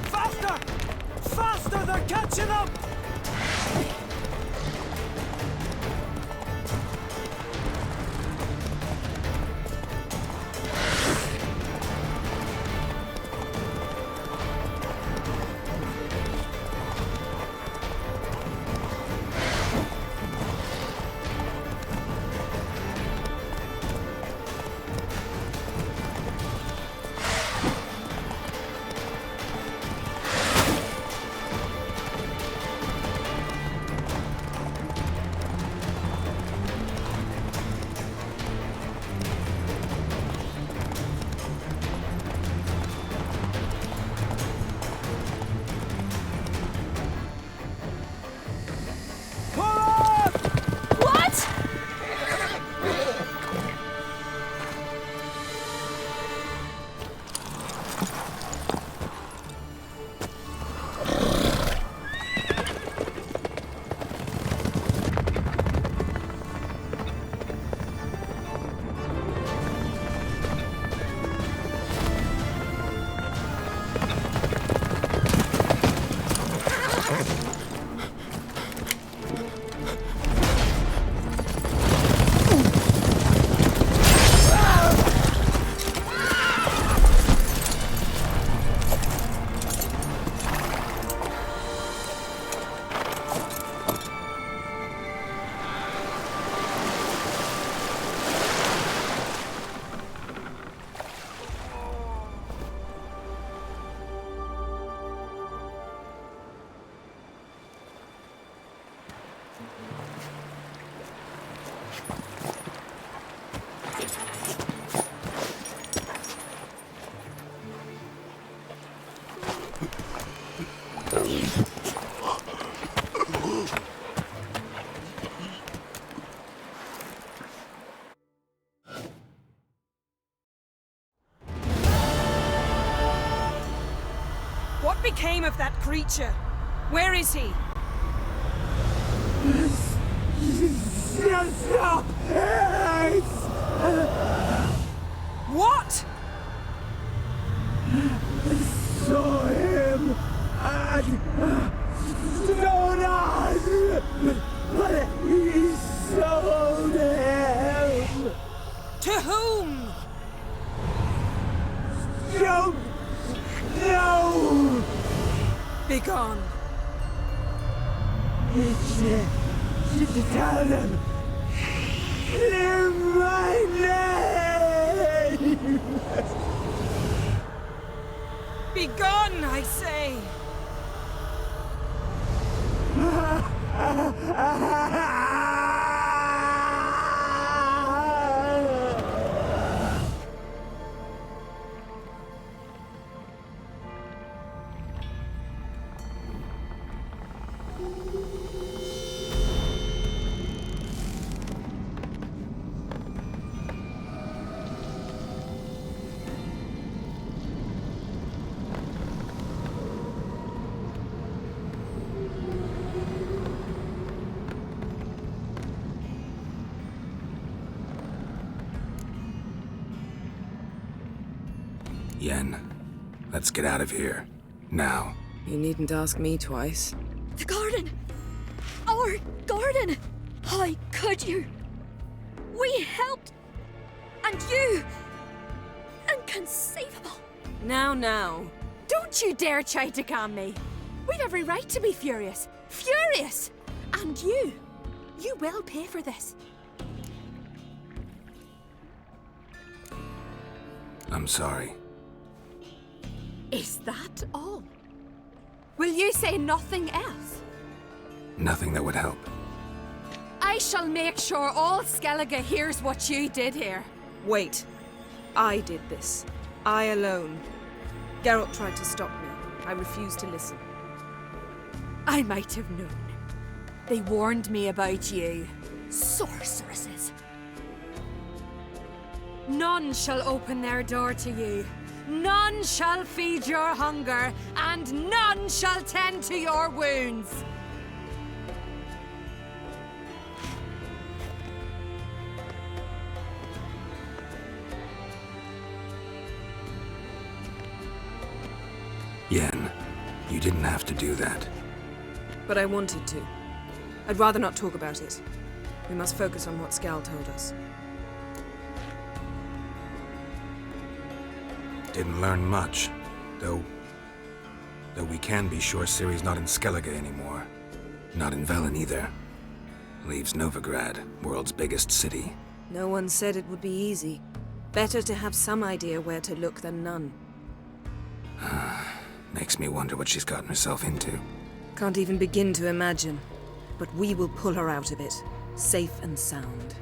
Faster! Faster! They're catching up! What became of that creature? Where is he? Stop! What? I saw him at Stone, but he sold him. To whom? Don't know. Begone. Tell them. Clear my name. Begone, I say. Yen, let's get out of here. Now. You needn't ask me twice. The garden! Our garden! How could you? We helped! And you! Inconceivable! Now. Don't you dare try to calm me! We've every right to be furious! Furious! And you will pay for this. I'm sorry. Is that all? Will you say nothing else? Nothing that would help. I shall make sure all Skellige hears what you did here. Wait. I did this. I alone. Geralt tried to stop me. I refused to listen. I might have known. They warned me about you. Sorceresses. None shall open their door to you. None shall feed your hunger, and none shall tend to your wounds. Yen, you didn't have to do that. But I wanted to. I'd rather not talk about it. We must focus on what Skal told us. Didn't learn much, though we can be sure Ciri's not in Skellige anymore. Not in Velen either. Leaves Novigrad, world's biggest city. No one said it would be easy. Better to have some idea where to look than none. Makes me wonder what she's gotten herself into. Can't even begin to imagine. But we will pull her out of it. Safe and sound.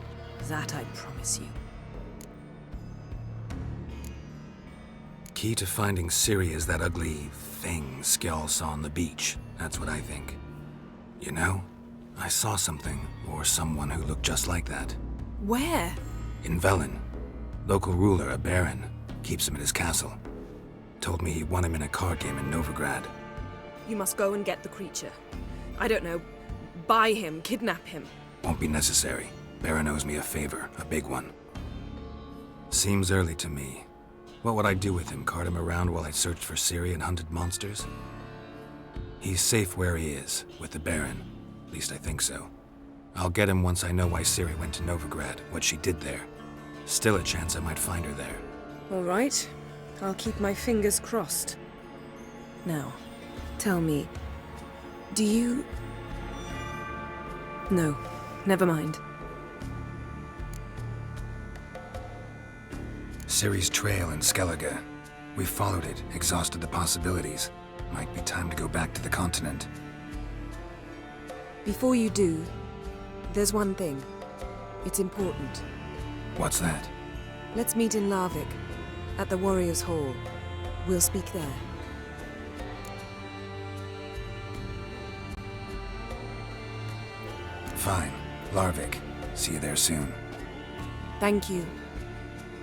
That I promise you. Key to finding Ciri is that ugly thing Skjall saw on the beach. That's what I think. You know, I saw something, or someone who looked just like that. Where? In Velen. Local ruler, a baron, keeps him at his castle. Told me he won him in a card game in Novigrad. You must go and get the creature. I don't know. Buy him, kidnap him. Won't be necessary. Baron owes me a favor, a big one. Seems early to me. What would I do with him? Cart him around while I searched for Ciri and hunted monsters? He's safe where he is, with the Baron. At least I think so. I'll get him once I know why Ciri went to Novigrad, what she did there. Still a chance I might find her there. All right. I'll keep my fingers crossed. Now, tell me, do you... No, never mind. Ciri's trail in Skellige. We followed it, exhausted the possibilities. Might be time to go back to the continent. Before you do, there's one thing. It's important. What's that? Let's meet in Larvik, at the Warriors' Hall. We'll speak there. Fine. Larvik. See you there soon. Thank you.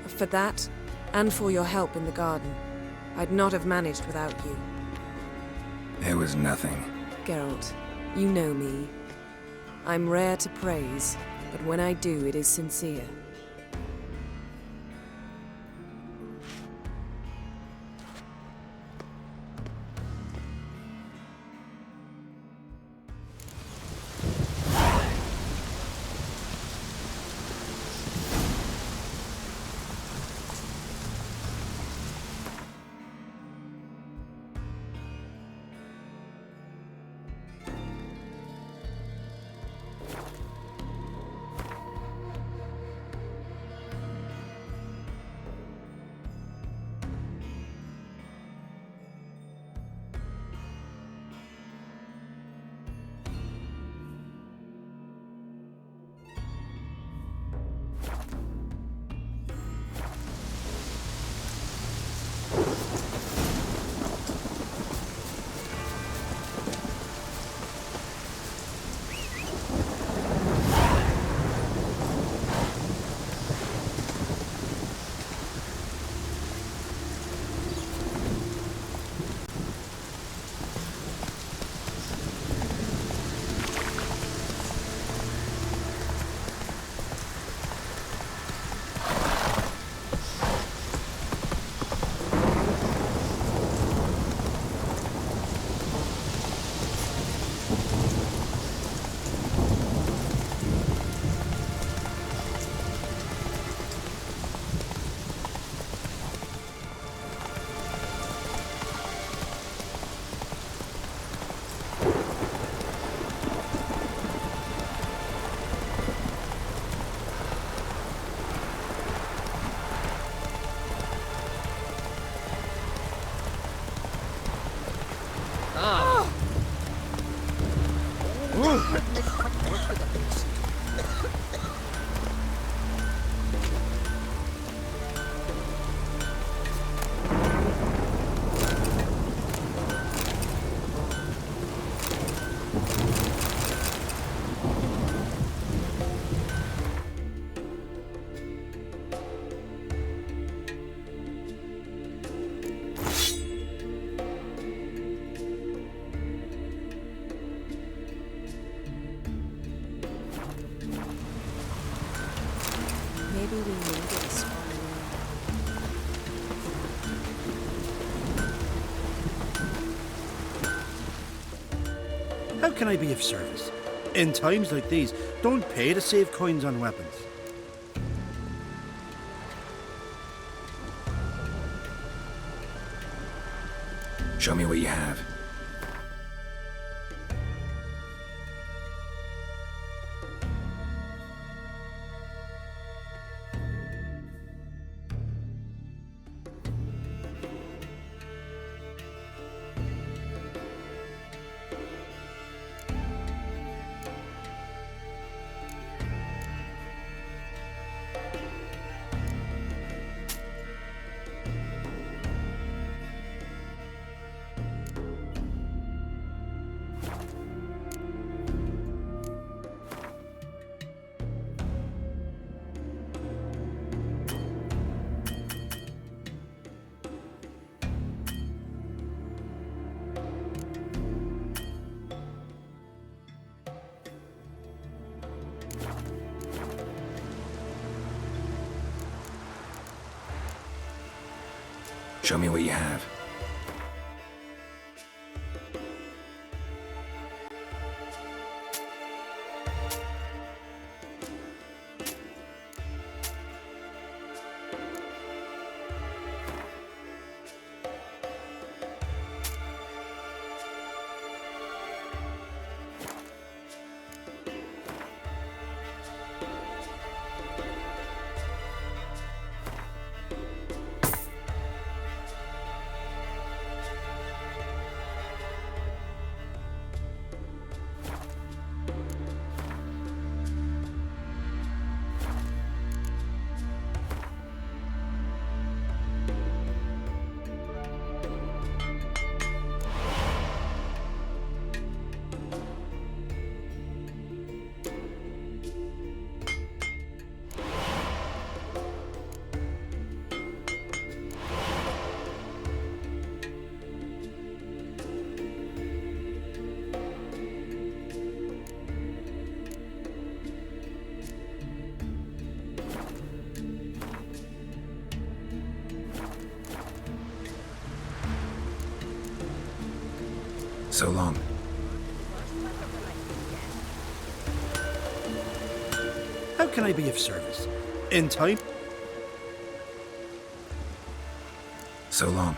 For that, and for your help in the garden. I'd not have managed without you. It was nothing. Geralt, you know me. I'm rare to praise, but when I do, it is sincere. Maybe we need a small How can I be of service? In times like these, don't pay to save coins on weapons. Show me what you have. Show me what you have. So long. How can I be of service? In time? So long.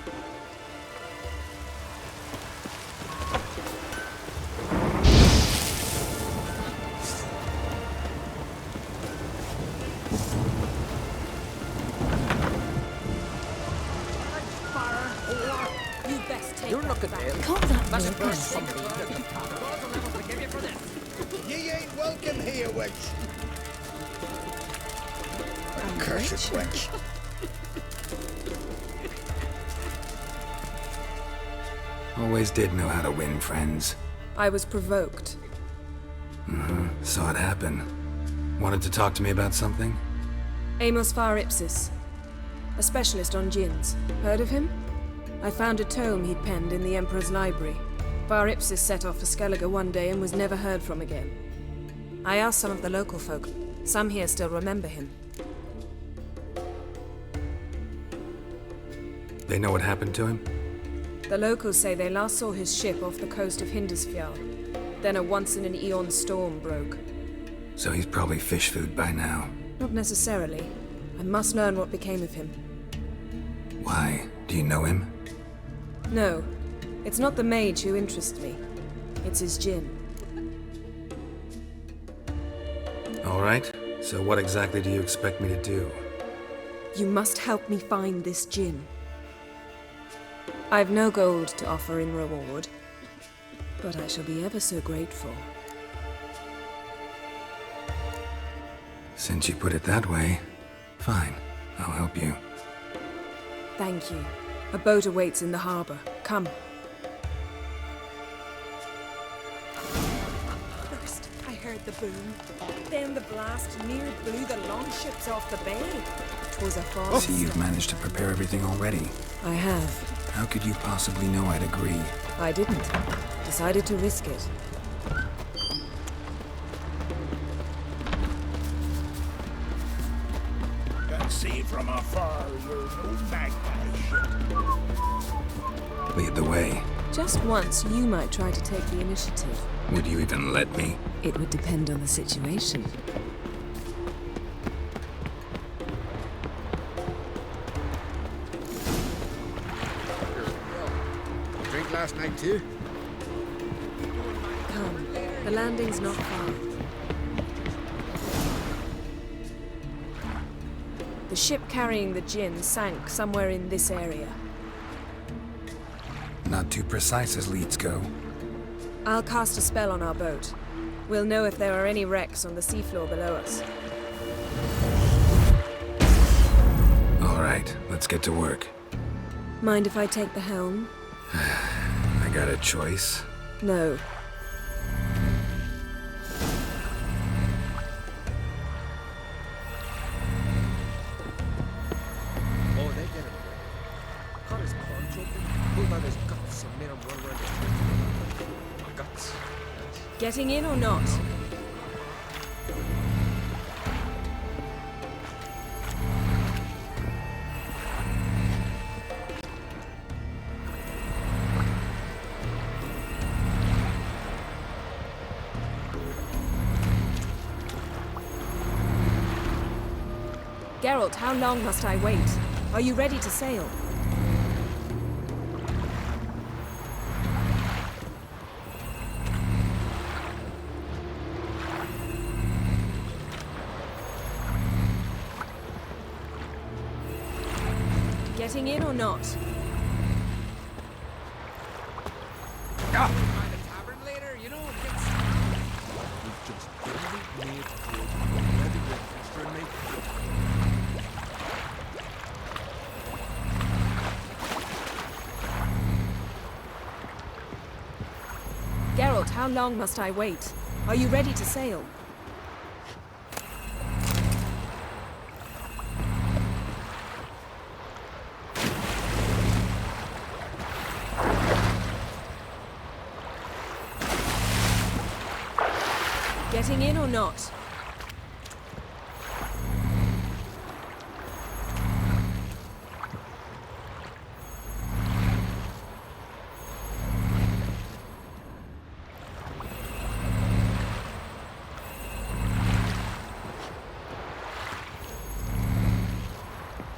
You best take You're that looking back. ill. Calm down, That's Will. a burst from me. Ye ain't welcome here, witch. Cursed witch. Always did know how to win friends. I was provoked. Saw it happen. Wanted to talk to me about something? Amos Far Ipsis, a specialist on djinns. Heard of him? I found a tome he'd penned in the Emperor's library. Far Ipsis set off for Skellige one day and was never heard from again. I asked some of the local folk. Some here still remember him. They know what happened to him? The locals say they last saw his ship off the coast of Hindisfjall. Then a once-in-an-eon storm broke. So he's probably fish food by now. Not necessarily. I must learn what became of him. Why? Do you know him? No, it's not the mage who interests me. It's his djinn. All right. So what exactly do you expect me to do? You must help me find this djinn. I've no gold to offer in reward, but I shall be ever so grateful. Since you put it that way, fine. I'll help you. Thank you. A boat awaits in the harbor. Come. First, I heard the boom. Then the blast near blew the longships off the bay. 'Twas a false See, you've managed to prepare everything already. I have. How could you possibly know I'd agree? I didn't. Decided to risk it. Can see from afar you're no magpie ship. Lead the way. Just once, you might try to take the initiative. Would you even let me? It would depend on the situation. Drink last night too? Come. The landing's not far. The ship carrying the djinn sank somewhere in this area. Not too precise as leads go. I'll cast a spell on our boat. We'll know if there are any wrecks on the seafloor below us. All right, let's get to work. Mind if I take the helm? I got a choice. No. Oh, they get him. Caught his corn choking, pulled out his guts and made him run around the streets. Guts. Getting in or not? Geralt, how long must I wait? Are you ready to sail? Getting in or not? Find a tavern later, you know, we've just barely made good. Ready with Esther and me. Geralt, how long must I wait? Are you ready to sail? Getting in or not?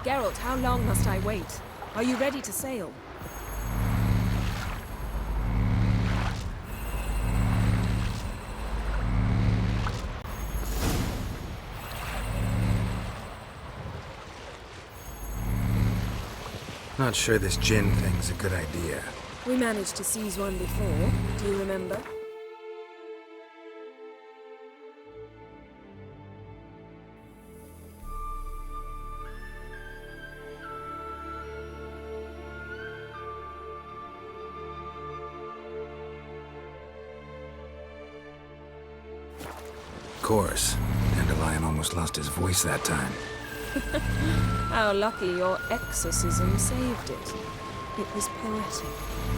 Geralt, how long must I wait? Are you ready to sail? Not sure this gin thing's a good idea. We managed to seize one before. Do you remember? Of course. Dandelion almost lost his voice that time. How lucky your exorcism saved it. It was poetic.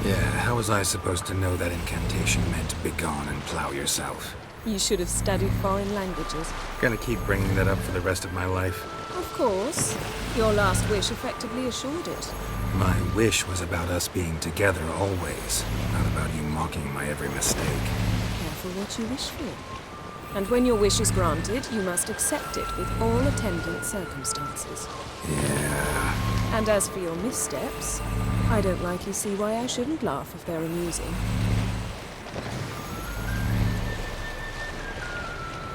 Yeah, how was I supposed to know that incantation meant begone and plow yourself? You should have studied foreign languages. Gonna keep bringing that up for the rest of my life. Of course. Your last wish effectively assured it. My wish was about us being together always, not about you mocking my every mistake. Careful what you wish for. And when your wish is granted, you must accept it with all attendant circumstances. Yeah. And as for your missteps, I don't rightly see why I shouldn't laugh if they're amusing.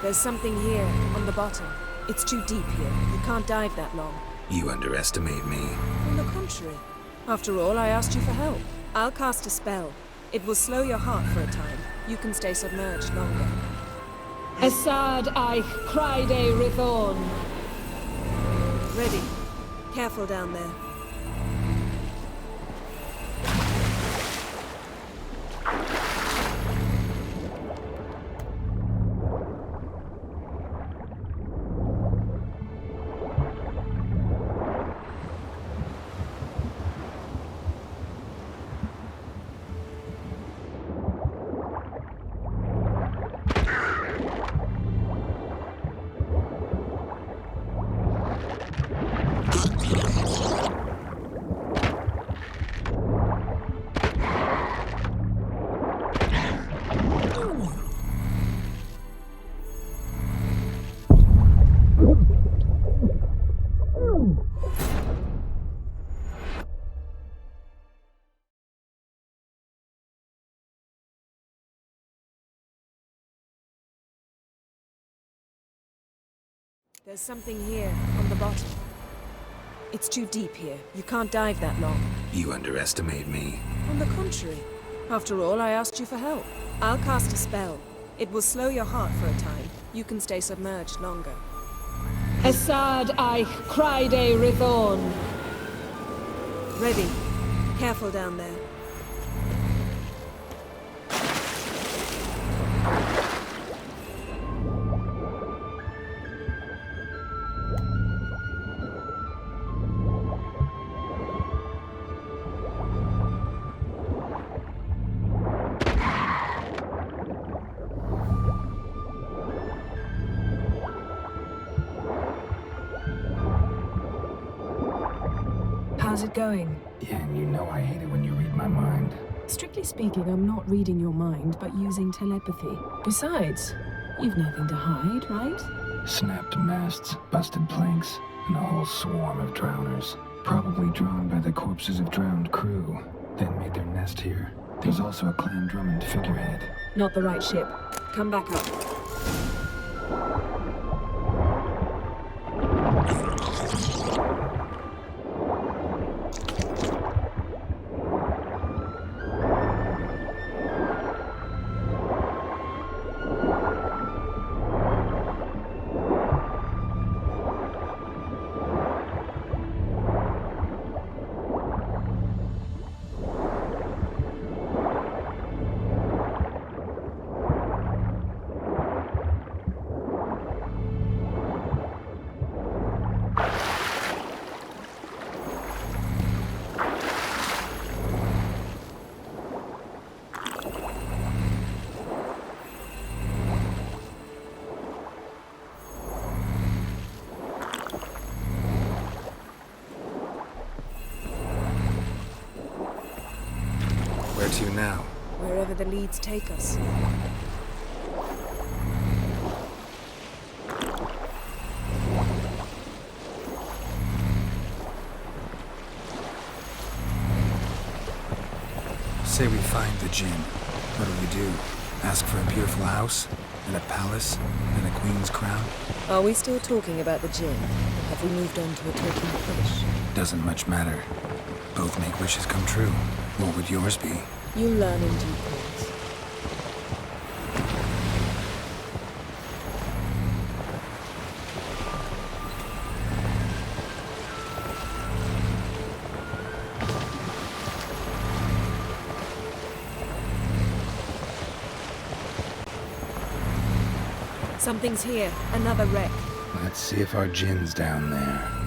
There's something here, on the bottom. It's too deep here. You can't dive that long. You underestimate me. On the contrary. After all, I asked you for help. I'll cast a spell. It will slow your heart for a time. You can stay submerged longer. Assad Eich Criede Rithorn. Ready. Careful down there. There's something here, on the bottom. It's too deep here. You can't dive that long. You underestimate me. On the contrary. After all, I asked you for help. I'll cast a spell. It will slow your heart for a time. You can stay submerged longer. Assad Eich Criede Rithorn. Ready. Careful down there. How's it going? Yeah, and you know I hate it when you read my mind. Strictly speaking, I'm not reading your mind, but using telepathy. Besides, you've nothing to hide, right? Snapped masts, busted planks, and a whole swarm of drowners. Probably drawn by the corpses of drowned crew, then made their nest here. There's also a Clan Drummond figurehead. Not the right ship. Come back up. Where to now? Wherever the leads take us. find the Jinn, what do we do? Ask for a beautiful house? And a palace? And a queen's crown? Are we still talking about the Jinn? Or have we moved on to a talking fish? Doesn't much matter. Both make wishes come true. What would yours be? You'll learn in due course. Something's here. Another wreck. Let's see if our Jinn's down there.